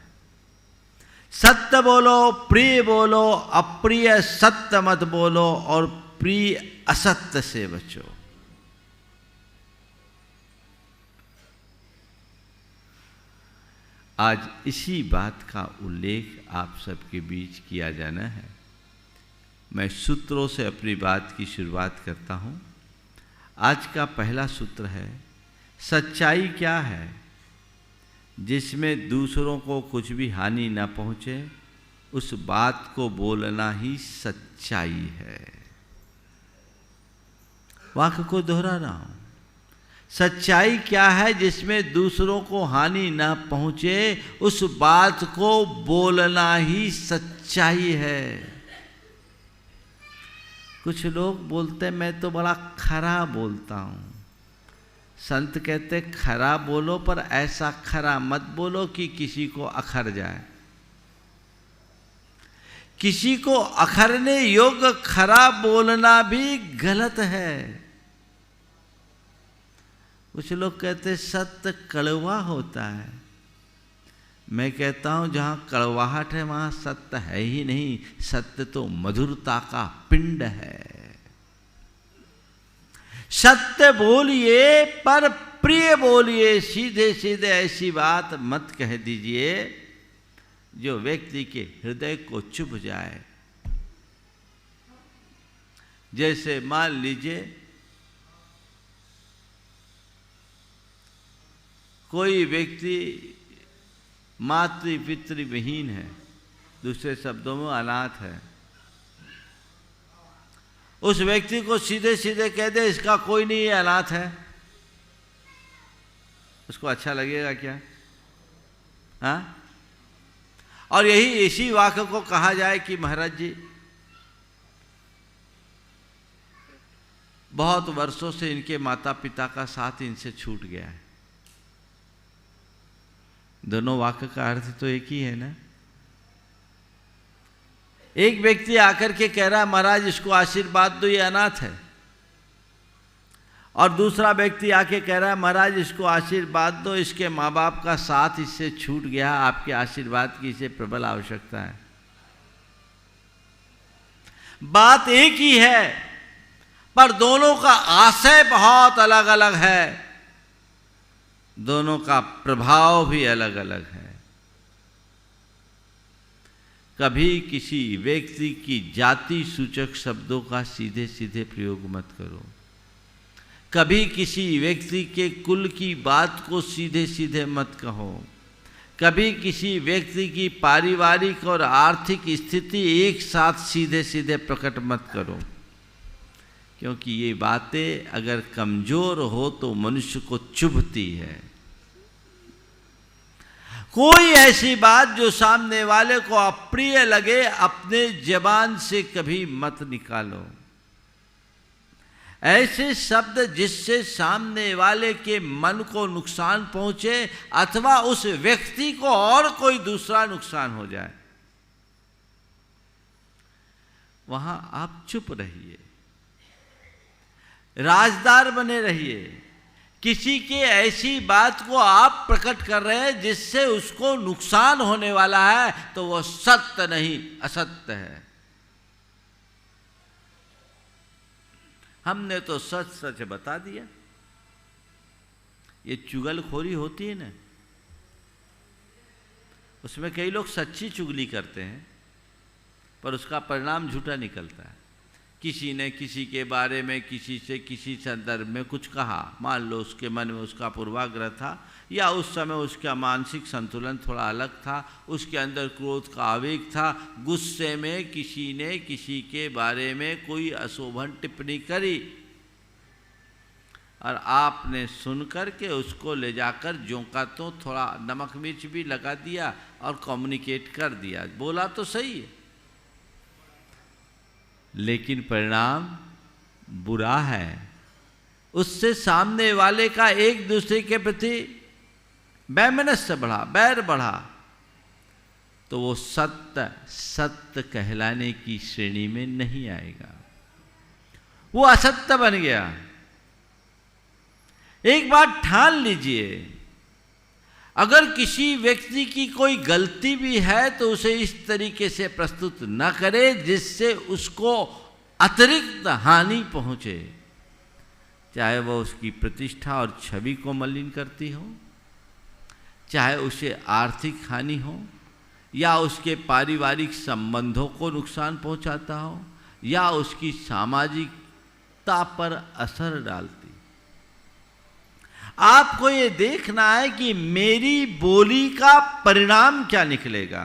सत्य बोलो, प्रिय बोलो, अप्रिय सत्य मत बोलो और प्रिय असत्य से बचो। आज इसी बात का उल्लेख आप सबके बीच किया जाना है। मैं सूत्रों से अपनी बात की शुरुआत करता हूँ। आज का पहला सूत्र है, सच्चाई क्या है? जिसमें दूसरों को कुछ भी हानि न पहुँचे, उस बात को बोलना ही सच्चाई है। वाक्य को दोहरा रहा हूँ। सच्चाई क्या है? जिसमें दूसरों को हानि न पहुंचे, उस बात को बोलना ही सच्चाई है। कुछ लोग बोलते मैं तो बड़ा खरा बोलता हूं। संत कहते खरा बोलो, पर ऐसा खरा मत बोलो कि किसी को अखर जाए। किसी को अखरने योग्य खरा बोलना भी गलत है। कुछ लोग कहते सत्य कड़वा होता है। मैं कहता हूं जहां कड़वाहट है वहां सत्य है ही नहीं। सत्य तो मधुरता का पिंड है। सत्य बोलिए पर प्रिय बोलिए। सीधे सीधे ऐसी बात मत कह दीजिए जो व्यक्ति के हृदय को चुभ जाए। जैसे मान लीजिए कोई व्यक्ति मातृ पितृ विहीन है, दूसरे शब्दों में अनाथ है। उस व्यक्ति को सीधे सीधे कह दे इसका कोई नहीं, ये अनाथ है, उसको अच्छा लगेगा क्या? हाँ? और यही इसी वाक्य को कहा जाए कि महाराज जी बहुत वर्षों से इनके माता पिता का साथ इनसे छूट गया है। दोनों वाक्य का अर्थ तो एक ही है ना। एक व्यक्ति आकर के कह रहा है महाराज इसको आशीर्वाद दो, ये अनाथ है। और दूसरा व्यक्ति आके कह रहा है महाराज इसको आशीर्वाद दो, इसके माँ बाप का साथ इससे छूट गया, आपके आशीर्वाद की इसे प्रबल आवश्यकता है। बात एक ही है, पर दोनों का आशय बहुत अलग अलग है। दोनों का प्रभाव भी अलग अलग है। कभी किसी व्यक्ति की जाति सूचक शब्दों का सीधे सीधे प्रयोग मत करो। कभी किसी व्यक्ति के कुल की बात को सीधे सीधे मत कहो। कभी किसी व्यक्ति की पारिवारिक और आर्थिक स्थिति एक साथ सीधे सीधे प्रकट मत करो, क्योंकि ये बातें अगर कमजोर हो तो मनुष्य को चुभती है। कोई ऐसी बात जो सामने वाले को अप्रिय लगे अपने जबान से कभी मत निकालो। ऐसे शब्द जिससे सामने वाले के मन को नुकसान पहुंचे अथवा उस व्यक्ति को और कोई दूसरा नुकसान हो जाए, वहां आप चुप रहिए, राजदार बने रहिए। किसी के ऐसी बात को आप प्रकट कर रहे हैं जिससे उसको नुकसान होने वाला है, तो वह सत्य नहीं असत्य है। हमने तो सच सच बता दिया। ये चुगलखोरी होती है ना, उसमें कई लोग सच्ची चुगली करते हैं पर उसका परिणाम झूठा निकलता है। किसी ने किसी के बारे में किसी से किसी संदर्भ में कुछ कहा, मान लो उसके मन में उसका पूर्वाग्रह था या उस समय उसका मानसिक संतुलन थोड़ा अलग था, उसके अंदर क्रोध का आवेग था, गुस्से में किसी ने किसी के बारे में कोई अशोभन टिप्पणी करी और आपने सुनकर के उसको ले जाकर ज्यों का तो थोड़ा नमक मिर्च भी लगा दिया और कम्युनिकेट कर दिया। बोला तो सही है लेकिन परिणाम बुरा है। उससे सामने वाले का एक दूसरे के प्रति वैमनस्य बढ़ा, बैर बढ़ा, तो वो सत्य कहलाने की श्रेणी में नहीं आएगा, वो असत्य बन गया। एक बात ठान लीजिए, अगर किसी व्यक्ति की कोई गलती भी है तो उसे इस तरीके से प्रस्तुत न करे जिससे उसको अतिरिक्त हानि पहुंचे, चाहे वह उसकी प्रतिष्ठा और छवि को मलिन करती हो, चाहे उसे आर्थिक हानि हो या उसके पारिवारिक संबंधों को नुकसान पहुंचाता हो या उसकी सामाजिकता पर असर डालती। आपको ये देखना है कि मेरी बोली का परिणाम क्या निकलेगा।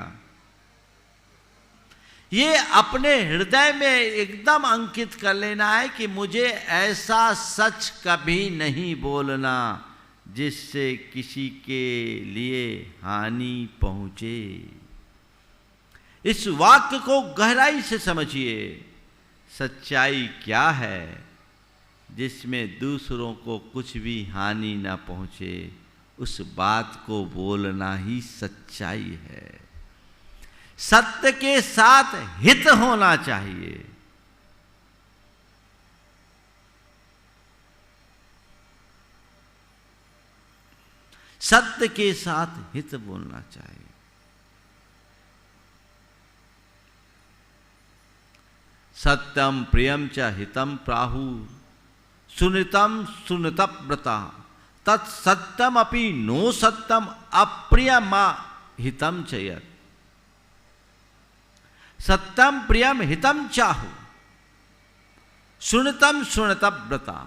ये अपने हृदय में एकदम अंकित कर लेना है कि मुझे ऐसा सच कभी नहीं बोलना जिससे किसी के लिए हानि पहुंचे। इस वाक्य को गहराई से समझिए। सच्चाई क्या है? जिसमें दूसरों को कुछ भी हानि ना पहुंचे, उस बात को बोलना ही सच्चाई है। सत्य के साथ हित होना चाहिए। सत्य के साथ हित बोलना चाहिए। सत्यम प्रियम च हितम प्राहु सुनितम सुनतव्रता तत्सत्यम अपि नो सत्यम अप्रियमा हितम चयत। सत्यम प्रियम हितम चाहु सुनतम सुनतव्रता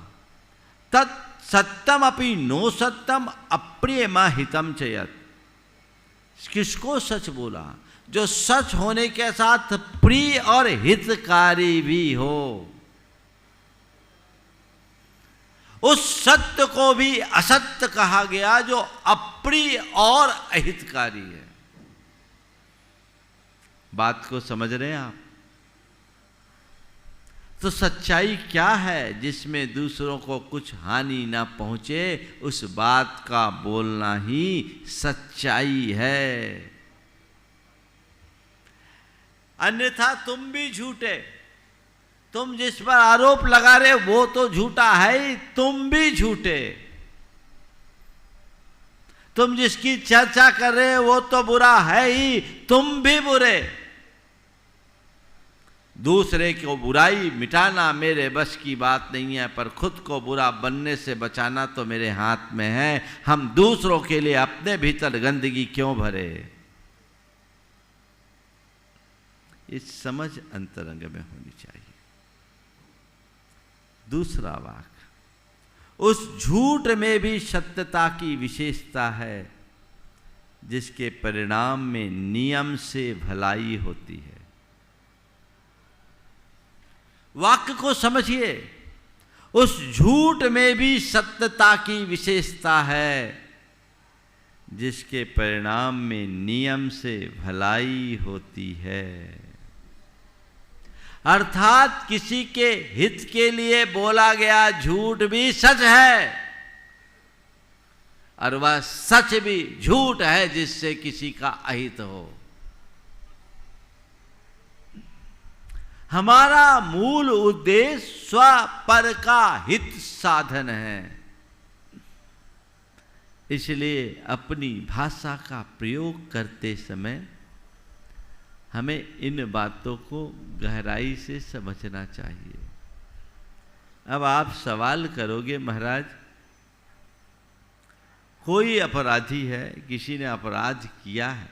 तत्सत्यम अपि नो सत्यम अप्रियमा हितम चयत। किसको सच बोला? जो सच होने के साथ प्रिय और हितकारी भी हो। उस सत्य को भी असत्य कहा गया जो अप्रिय और अहितकारी है। बात को समझ रहे हैं आप? तो सच्चाई क्या है? जिसमें दूसरों को कुछ हानि ना पहुंचे, उस बात का बोलना ही सच्चाई है। अन्यथा तुम भी झूठे। तुम जिस पर आरोप लगा रहे वो तो झूठा है ही, तुम भी झूठे। तुम जिसकी चर्चा कर रहे वो तो बुरा है ही, तुम भी बुरे। दूसरे को बुराई मिटाना मेरे बस की बात नहीं है, पर खुद को बुरा बनने से बचाना तो मेरे हाथ में है। हम दूसरों के लिए अपने भीतर गंदगी क्यों भरे? इस समझ अंतरंग में होनी चाहिए। दूसरा वाक्य, उस झूठ में भी सत्यता की विशेषता है जिसके परिणाम में नियम से भलाई होती है। वाक्य को समझिए। उस झूठ में भी सत्यता की विशेषता है जिसके परिणाम में नियम से भलाई होती है। अर्थात किसी के हित के लिए बोला गया झूठ भी सच है और वह सच भी झूठ है जिससे किसी का अहित हो। हमारा मूल उद्देश्य स्व पर का हित साधन है। इसलिए अपनी भाषा का प्रयोग करते समय हमें इन बातों को गहराई से समझना चाहिए। अब आप सवाल करोगे, महाराज कोई अपराधी है, किसी ने अपराध किया है,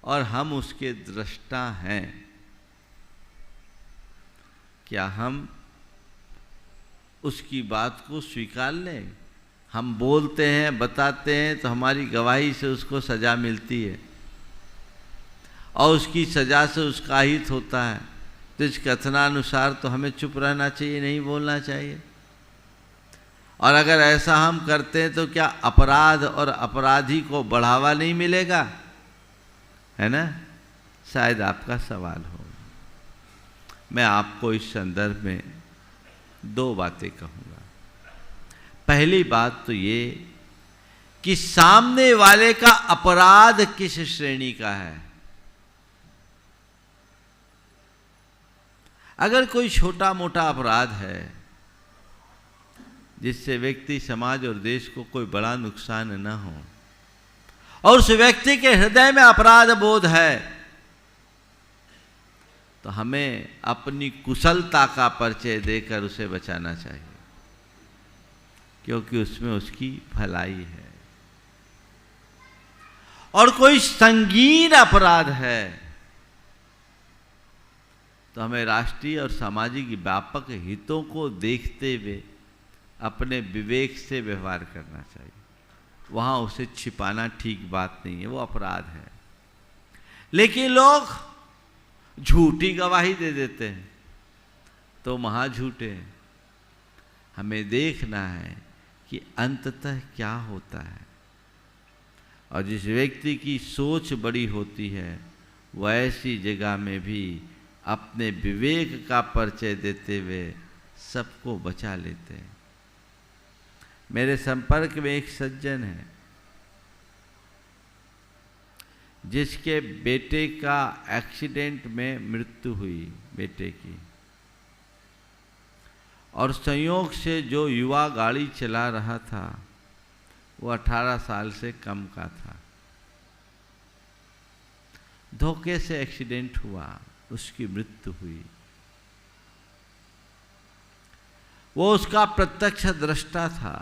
और हम उसके दृष्टा हैं, क्या हम उसकी बात को स्वीकार लें? हम बोलते हैं, बताते हैं तो हमारी गवाही से उसको सज़ा मिलती है और उसकी सज़ा से उसका हित होता है, तो इस कथनानुसार तो हमें चुप रहना चाहिए, नहीं बोलना चाहिए। और अगर ऐसा हम करते हैं तो क्या अपराध और अपराधी को बढ़ावा नहीं मिलेगा? है ना? शायद आपका सवाल हो। मैं आपको इस संदर्भ में दो बातें कहूँगा। पहली बात तो ये कि सामने वाले का अपराध किस श्रेणी का है। अगर कोई छोटा मोटा अपराध है जिससे व्यक्ति, समाज और देश को कोई बड़ा नुकसान न हो, और उस व्यक्ति के हृदय में अपराध बोध है, तो हमें अपनी कुशलता का परिचय देकर उसे बचाना चाहिए, क्योंकि उसमें उसकी भलाई है। और कोई संगीन अपराध है तो हमें राष्ट्रीय और सामाजिक व्यापक हितों को देखते हुए अपने विवेक से व्यवहार करना चाहिए। वहाँ उसे छिपाना ठीक बात नहीं है, वो अपराध है। लेकिन लोग झूठी गवाही दे देते हैं तो महाझूठे हैं। हमें देखना है कि अंततः क्या होता है। और जिस व्यक्ति की सोच बड़ी होती है वह ऐसी जगह में भी अपने विवेक का परिचय देते हुए सबको बचा लेते हैं। मेरे संपर्क में एक सज्जन है जिसके बेटे का एक्सीडेंट में मृत्यु हुई, बेटे की, और संयोग से जो युवा गाड़ी चला रहा था वो 18 साल से कम का था। धोखे से एक्सीडेंट हुआ, उसकी मृत्यु हुई। वो उसका प्रत्यक्ष दृष्टा था।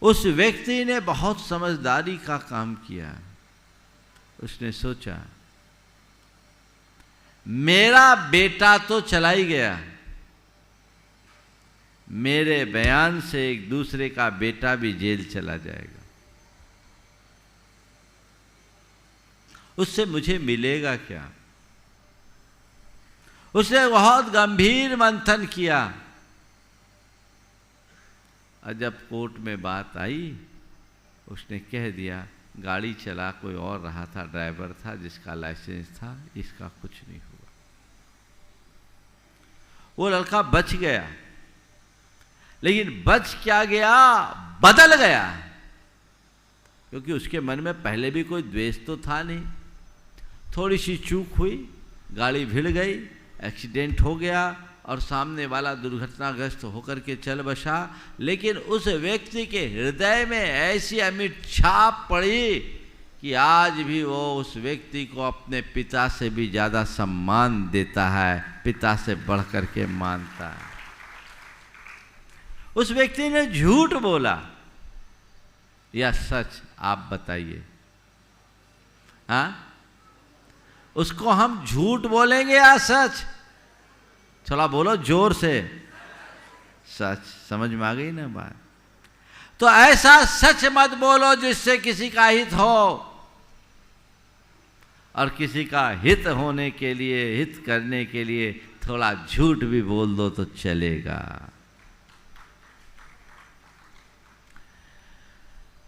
उस व्यक्ति ने बहुत समझदारी का काम किया। उसने सोचा मेरा बेटा तो चला ही गया, मेरे बयान से एक दूसरे का बेटा भी जेल चला जाएगा, उससे मुझे मिलेगा क्या? उसने बहुत गंभीर मंथन किया और जब कोर्ट में बात आई उसने कह दिया गाड़ी चला कोई और रहा था, ड्राइवर था जिसका लाइसेंस था, इसका कुछ नहीं हुआ। वो लड़का बच गया, लेकिन बच क्या गया, बदल गया, क्योंकि उसके मन में पहले भी कोई द्वेष तो था नहीं। थोड़ी सी चूक हुई, गाड़ी भिड़ गई, एक्सीडेंट हो गया और सामने वाला दुर्घटनाग्रस्त होकर के चल बसा। लेकिन उस व्यक्ति के हृदय में ऐसी अमिट छाप पड़ी कि आज भी वो उस व्यक्ति को अपने पिता से भी ज़्यादा सम्मान देता है, पिता से बढ़ कर के मानता है। उस व्यक्ति ने झूठ बोला या सच, आप बताइए। हाँ, उसको हम झूठ बोलेंगे या सच? थोड़ा बोलो जोर से। सच। समझ में आ गई ना बात? तो ऐसा सच मत बोलो जिससे किसी का हित हो, और किसी का हित होने के लिए, हित करने के लिए थोड़ा झूठ भी बोल दो तो चलेगा।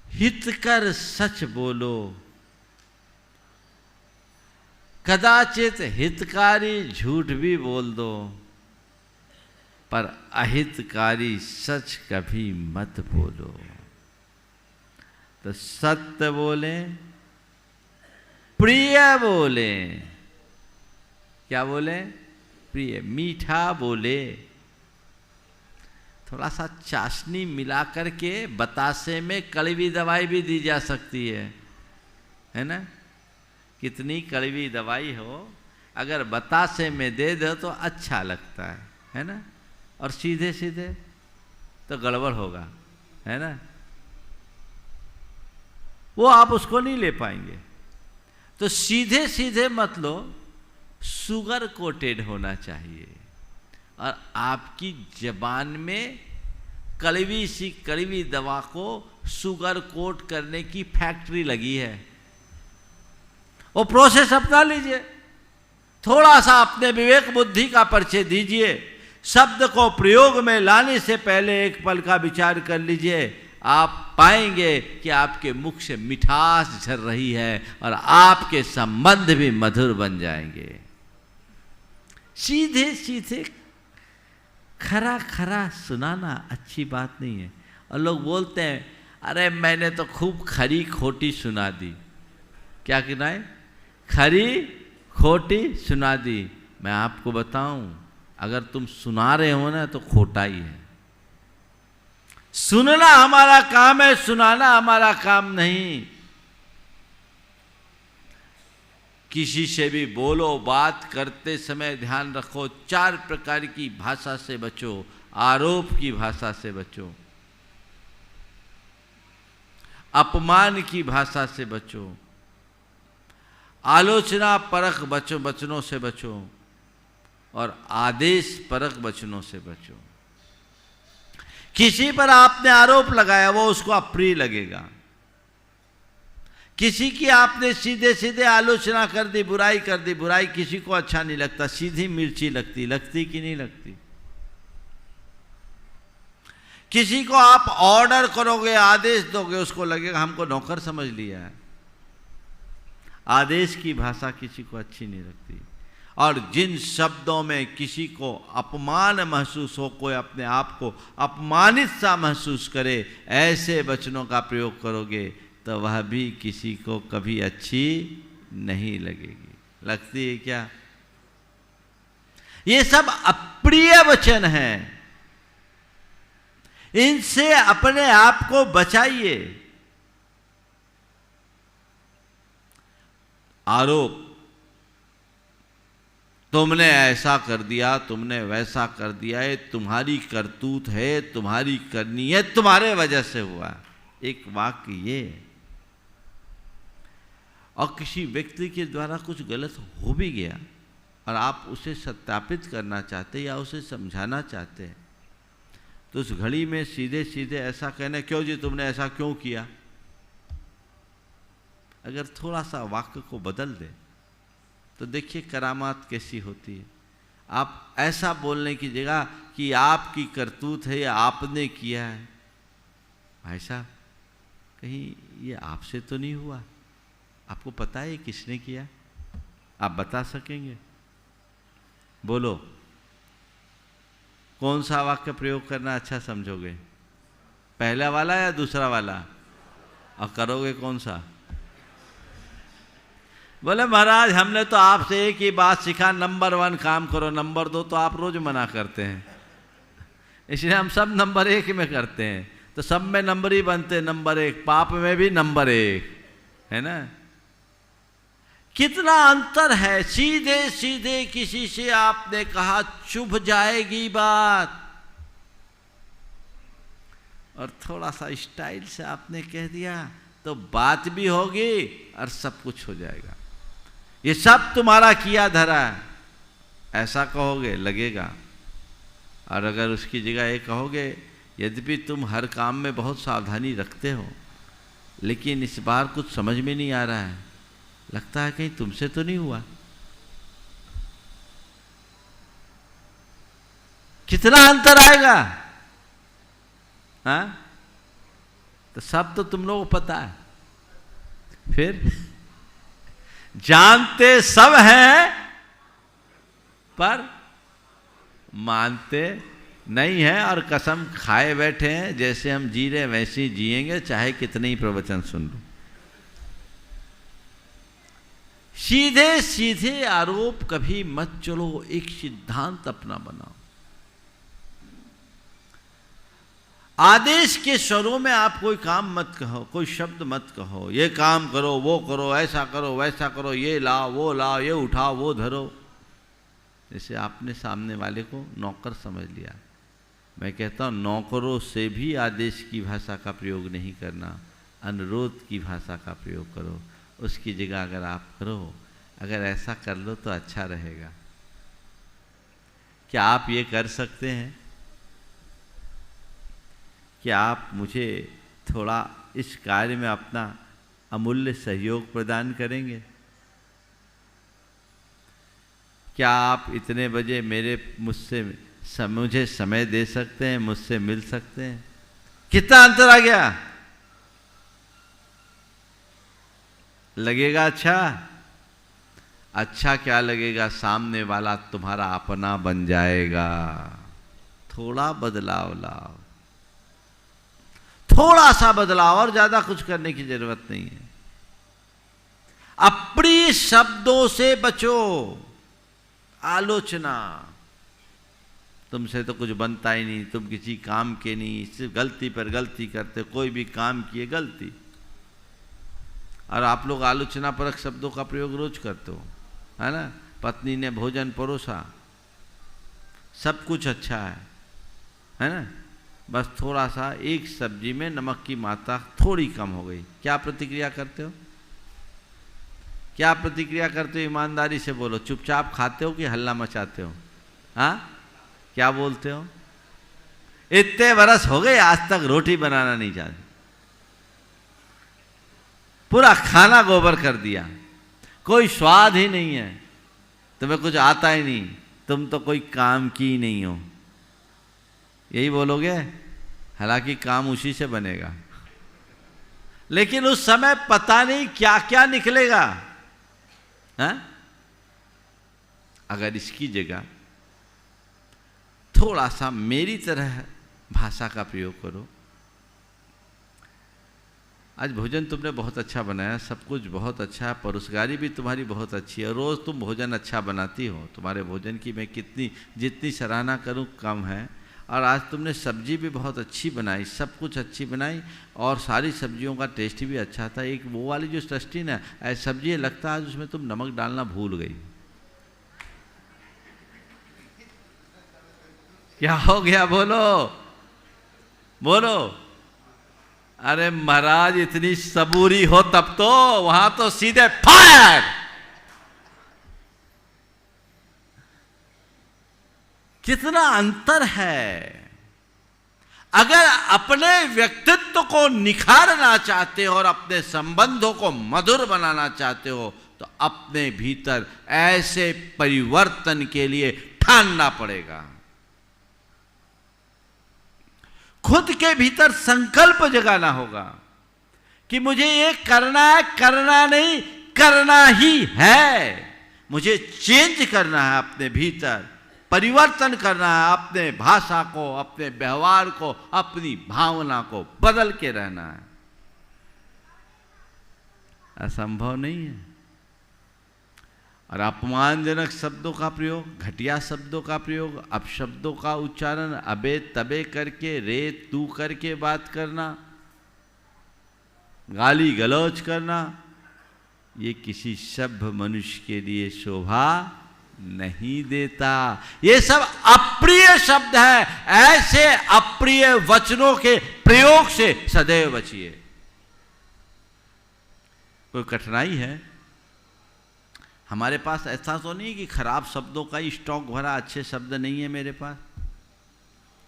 हित कर सच बोलो। कदाचित हितकारी झूठ भी बोल दो, पर अहितकारी सच कभी मत बोलो। तो सत्य बोले, प्रिय बोले। क्या बोले? प्रिय, मीठा बोले। थोड़ा सा चाशनी मिला करके बतासे में कड़वी दवाई भी दी जा सकती है ना? कितनी कड़वी दवाई हो, अगर बतासे में दे दो तो अच्छा लगता है ना? और सीधे सीधे तो गड़बड़ होगा, है ना? वो आप उसको नहीं ले पाएंगे। तो सीधे सीधे मत लो, शुगर कोटेड होना चाहिए। और आपकी जबान में कड़वी सी कड़वी दवा को शुगर कोट करने की फैक्ट्री लगी है, वो प्रोसेस अपना लीजिए। थोड़ा सा अपने विवेक बुद्धि का परिचय दीजिए। शब्द को प्रयोग में लाने से पहले एक पल का विचार कर लीजिए। आप पाएंगे कि आपके मुख से मिठास झर रही है और आपके संबंध भी मधुर बन जाएंगे। सीधे सीधे खरा खरा सुनाना अच्छी बात नहीं है। और लोग बोलते हैं, अरे मैंने तो खूब खरी खोटी सुना दी। क्या कहना है? खरी खोटी सुना दी। मैं आपको बताऊं, अगर तुम सुना रहे हो ना तो खोटा ही है। सुनना हमारा काम है, सुनाना हमारा काम नहीं। किसी से भी बोलो, बात करते समय ध्यान रखो, 4 प्रकार की भाषा से बचो। आरोप की भाषा से बचो, अपमान की भाषा से बचो, आलोचना परक वचनों से बचो और आदेश परक वचनों से बचो। किसी पर आपने आरोप लगाया, वो उसको अप्रिय लगेगा। किसी की आपने सीधे सीधे आलोचना कर दी, बुराई कर दी, बुराई किसी को अच्छा नहीं लगता। सीधी मिर्ची लगती कि नहीं लगती? किसी को आप ऑर्डर करोगे, आदेश दोगे, उसको लगेगा हमको नौकर समझ लिया है। आदेश की भाषा किसी को अच्छी नहीं लगती। और जिन शब्दों में किसी को अपमान महसूस हो, कोई अपने आप को अपमानित सा महसूस करे, ऐसे वचनों का प्रयोग करोगे तो वह भी किसी को कभी अच्छी नहीं लगेगी। लगती है क्या? ये सब अप्रिय वचन हैं, इनसे अपने आप को बचाइए। आरोप, तुमने ऐसा कर दिया, तुमने वैसा कर दिया, ये तुम्हारी करतूत है, तुम्हारी करनी है, तुम्हारे वजह से हुआ। एक वाक्य ये। और किसी व्यक्ति के द्वारा कुछ गलत हो भी गया और आप उसे सत्यापित करना चाहते या उसे समझाना चाहते हैं, तो उस घड़ी में सीधे सीधे ऐसा कहना, क्यों जी तुमने ऐसा क्यों किया? अगर थोड़ा सा वाक्य को बदल दे तो देखिए करामात कैसी होती है। आप ऐसा बोलने की जगह कि आपकी करतूत है या आपने किया है, भाई साहब कहीं ये आपसे तो नहीं हुआ? आपको पता है किसने किया? आप बता सकेंगे? बोलो, कौन सा वाक्य प्रयोग करना अच्छा समझोगे? पहला वाला या दूसरा वाला? और करोगे कौन सा? बोले महाराज हमने तो आपसे एक ही बात सीखा, नंबर 1 काम करो, नंबर 2 तो आप रोज मना करते हैं, इसलिए हम सब नंबर 1 में करते हैं। तो सब में नंबर ही बनते, नंबर 1, पाप में भी नंबर 1, है ना? कितना अंतर है। सीधे सीधे किसी से आपने कहा, चुभ जाएगी बात, और थोड़ा सा स्टाइल से आपने कह दिया तो बात भी होगी और सब कुछ हो जाएगा। ये सब तुम्हारा किया धरा है, ऐसा कहोगे लगेगा। और अगर उसकी जगह ये कहोगे, यद्यपि तुम हर काम में बहुत सावधानी रखते हो, लेकिन इस बार कुछ समझ में नहीं आ रहा है, लगता है कहीं तुमसे तो नहीं हुआ। कितना अंतर आएगा? हाँ, तो सब तो तुम लोगों को पता है, फिर जानते सब हैं पर मानते नहीं है, और कसम खाए बैठे हैं जैसे हम जी रहे वैसे ही जिएंगे, चाहे कितने ही प्रवचन सुन लो। सीधे सीधे आरोप कभी मत चलो, एक सिद्धांत अपना बनाओ। आदेश के स्वरों में आप कोई काम मत कहो, कोई शब्द मत कहो, ये काम करो, वो करो, ऐसा करो, वैसा करो, ये लाओ, वो लाओ, ये उठाओ, वो धरो। जैसे आपने सामने वाले को नौकर समझ लिया, मैं कहता हूँ नौकरों से भी आदेश की भाषा का प्रयोग नहीं करना। अनुरोध की भाषा का प्रयोग करो। उसकी जगह अगर आप करो, अगर ऐसा कर लो तो अच्छा रहेगा। क्या आप ये कर सकते हैं? क्या आप मुझे थोड़ा इस कार्य में अपना अमूल्य सहयोग प्रदान करेंगे? क्या आप इतने बजे मुझे समय दे सकते हैं, मुझसे मिल सकते हैं? कितना अंतर आ गया? लगेगा अच्छा? अच्छा क्या लगेगा, सामने वाला तुम्हारा अपना बन जाएगा। थोड़ा बदलाव लाओ, थोड़ा सा बदलाव, और ज्यादा कुछ करने की जरूरत नहीं है। अप्रिय शब्दों से बचो। आलोचना, तुमसे तो कुछ बनता ही नहीं, तुम किसी काम के नहीं, सिर्फ गलती पर गलती करते, कोई भी काम किए गलती। और आप लोग आलोचना परक शब्दों का प्रयोग रोज करते हो, है ना? पत्नी ने भोजन परोसा, सब कुछ अच्छा है ना? बस थोड़ा सा एक सब्जी में नमक की मात्रा थोड़ी कम हो गई, क्या प्रतिक्रिया करते हो? क्या प्रतिक्रिया करते हो? ईमानदारी से बोलो। चुपचाप खाते हो कि हल्ला मचाते हो? हाँ, क्या बोलते हो? इतने बरस हो गए आज तक रोटी बनाना नहीं जानते, पूरा खाना गोबर कर दिया, कोई स्वाद ही नहीं है, तुम्हें कुछ आता ही नहीं, तुम तो कोई काम की ही नहीं हो, यही बोलोगे? हालांकि काम उसी से बनेगा, लेकिन उस समय पता नहीं क्या क्या निकलेगा। हाँ? अगर इसकी जगह थोड़ा सा मेरी तरह भाषा का प्रयोग करो। आज भोजन तुमने बहुत अच्छा बनाया, सब कुछ बहुत अच्छा है, परोसगारी भी तुम्हारी बहुत अच्छी है, रोज़ तुम भोजन अच्छा बनाती हो, तुम्हारे भोजन की मैं जितनी सराहना करूं कम है। और आज तुमने सब्जी भी बहुत अच्छी बनाई, सब कुछ अच्छी बनाई, और सारी सब्जियों का टेस्ट भी अच्छा था। एक वो वाली जो टेस्टी ना सब्जी लगता है उसमें तुम नमक डालना भूल गई। क्या हो गया? बोलो बोलो। अरे महाराज, इतनी सबूरी हो तब तो, वहां तो सीधे फायर। कितना अंतर है। अगर अपने व्यक्तित्व को निखारना चाहते हो और अपने संबंधों को मधुर बनाना चाहते हो, तो अपने भीतर ऐसे परिवर्तन के लिए ठानना पड़ेगा। खुद के भीतर संकल्प जगाना होगा कि मुझे ये करना है, करना नहीं, करना ही है। मुझे चेंज करना है, अपने भीतर परिवर्तन करना है, अपने भाषा को, अपने व्यवहार को, अपनी भावना को बदल के रहना है। असंभव नहीं है। और अपमानजनक शब्दों का प्रयोग, घटिया शब्दों का प्रयोग, अपशब्दों का उच्चारण, अबे तबे करके, रे तू करके बात करना, गाली गलौज करना, ये किसी सभ्य मनुष्य के लिए शोभा नहीं देता। ये सब अप्रिय शब्द है। ऐसे अप्रिय वचनों के प्रयोग से सदैव बचिए। कोई कठिनाई है? हमारे पास ऐसा तो नहीं कि खराब शब्दों का ही स्टॉक भरा, अच्छे शब्द नहीं है मेरे पास।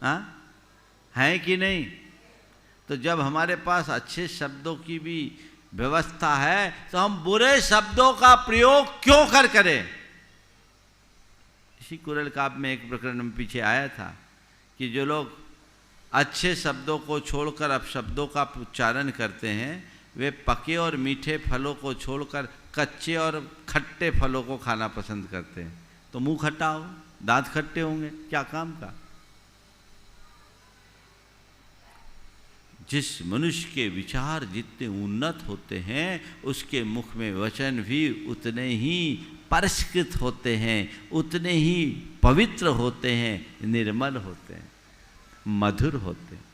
हाँ, है कि नहीं? तो जब हमारे पास अच्छे शब्दों की भी व्यवस्था है, तो हम बुरे शब्दों का प्रयोग क्यों करें? इसी कुरल काव्य में एक प्रकरण में पीछे आया था कि जो लोग अच्छे शब्दों को छोड़कर अपशब्दों का उच्चारण करते हैं, वे पके और मीठे फलों को छोड़कर कच्चे और खट्टे फलों को खाना पसंद करते हैं। तो मुंह खट्टा हो, दांत खट्टे होंगे, क्या काम का? जिस मनुष्य के विचार जितने उन्नत होते हैं, उसके मुख में वचन भी उतने ही परिष्कृत होते हैं, उतने ही पवित्र होते हैं, निर्मल होते हैं, मधुर होते हैं।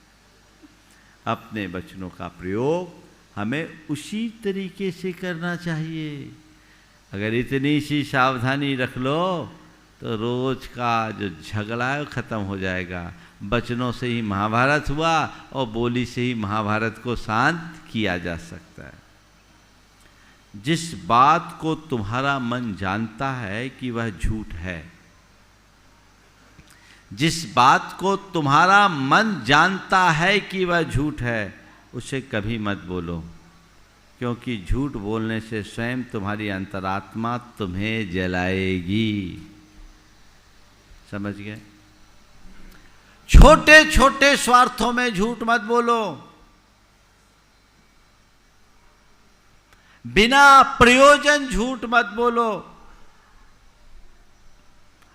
अपने वचनों का प्रयोग हमें उसी तरीके से करना चाहिए। अगर इतनी सी सावधानी रख लो तो रोज का जो झगड़ा है वो खत्म हो जाएगा। वचनों से ही महाभारत हुआ और बोली से ही महाभारत को शांत किया जा सकता है। जिस बात को तुम्हारा मन जानता है कि वह झूठ है, जिस बात को तुम्हारा मन जानता है कि वह झूठ है, उसे कभी मत बोलो, क्योंकि झूठ बोलने से स्वयं तुम्हारी अंतरात्मा तुम्हें जलाएगी। समझ गए? छोटे छोटे स्वार्थों में झूठ मत बोलो, बिना प्रयोजन झूठ मत बोलो।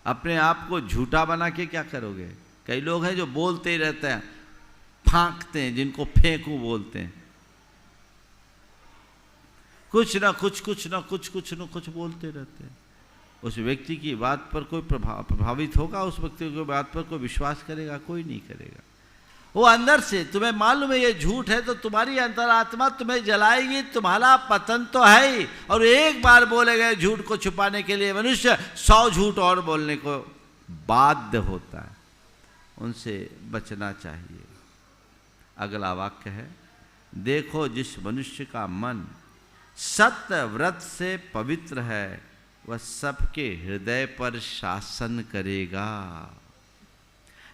अपने आप को झूठा बना के क्या करोगे? कई लोग हैं जो बोलते ही रहते हैं, फांकते हैं, जिनको फेंकू बोलते हैं, कुछ ना कुछ बोलते रहते हैं। उस व्यक्ति की बात पर कोई प्रभावित होगा? उस व्यक्ति की बात पर कोई विश्वास करेगा? कोई नहीं करेगा। वो अंदर से तुम्हें मालूम है ये झूठ है, तो तुम्हारी अंतरात्मा तुम्हें जलाएगी, तुम्हारा पतन तो है ही। और एक बार बोले गए झूठ को छुपाने के लिए मनुष्य 100 झूठ और बोलने को बाध्य होता है। उनसे बचना चाहिए। अगला वाक्य है, देखो जिस मनुष्य का मन सत्य व्रत से पवित्र है वह सबके हृदय पर शासन करेगा।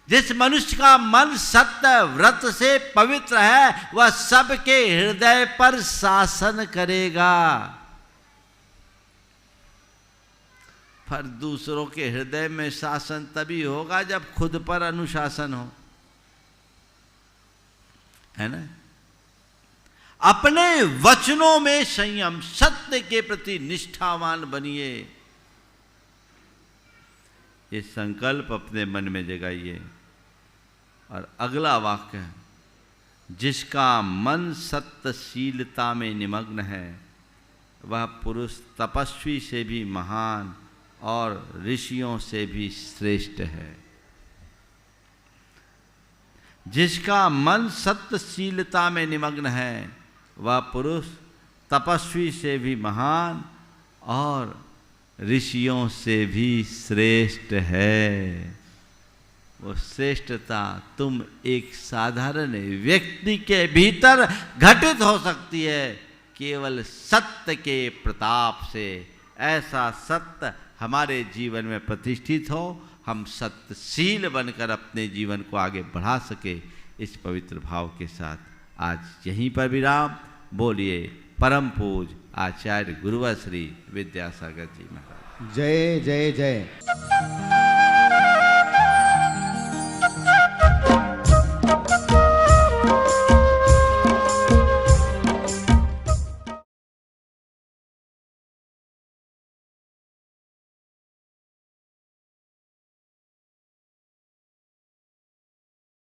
जिस मनुष्य का मन सत्य व्रत से पवित्र है वह सबके हृदय पर शासन करेगा। पर दूसरों के हृदय में शासन तभी होगा जब खुद पर अनुशासन हो, है ना? अपने वचनों में संयम, सत्य के प्रति निष्ठावान बनिए। ये संकल्प अपने मन में जगाइए। और अगला वाक्य है, जिसका मन सत्यशीलता में निमग्न है वह पुरुष तपस्वी से भी महान और ऋषियों से भी श्रेष्ठ है। जिसका मन सत्यशीलता में निमग्न है वह पुरुष तपस्वी से भी महान और ऋषियों से भी श्रेष्ठ है। वो श्रेष्ठता तुम एक साधारण व्यक्ति के भीतर घटित हो सकती है केवल सत्य के प्रताप से। ऐसा सत्य हमारे जीवन में प्रतिष्ठित हो, हम सत्यशील बनकर अपने जीवन को आगे बढ़ा सके। इस पवित्र भाव के साथ आज यहीं पर विराम। बोलिए परम पूज आचार्य गुरुवर श्री विद्यासागर जी महाराज। जय जय जय।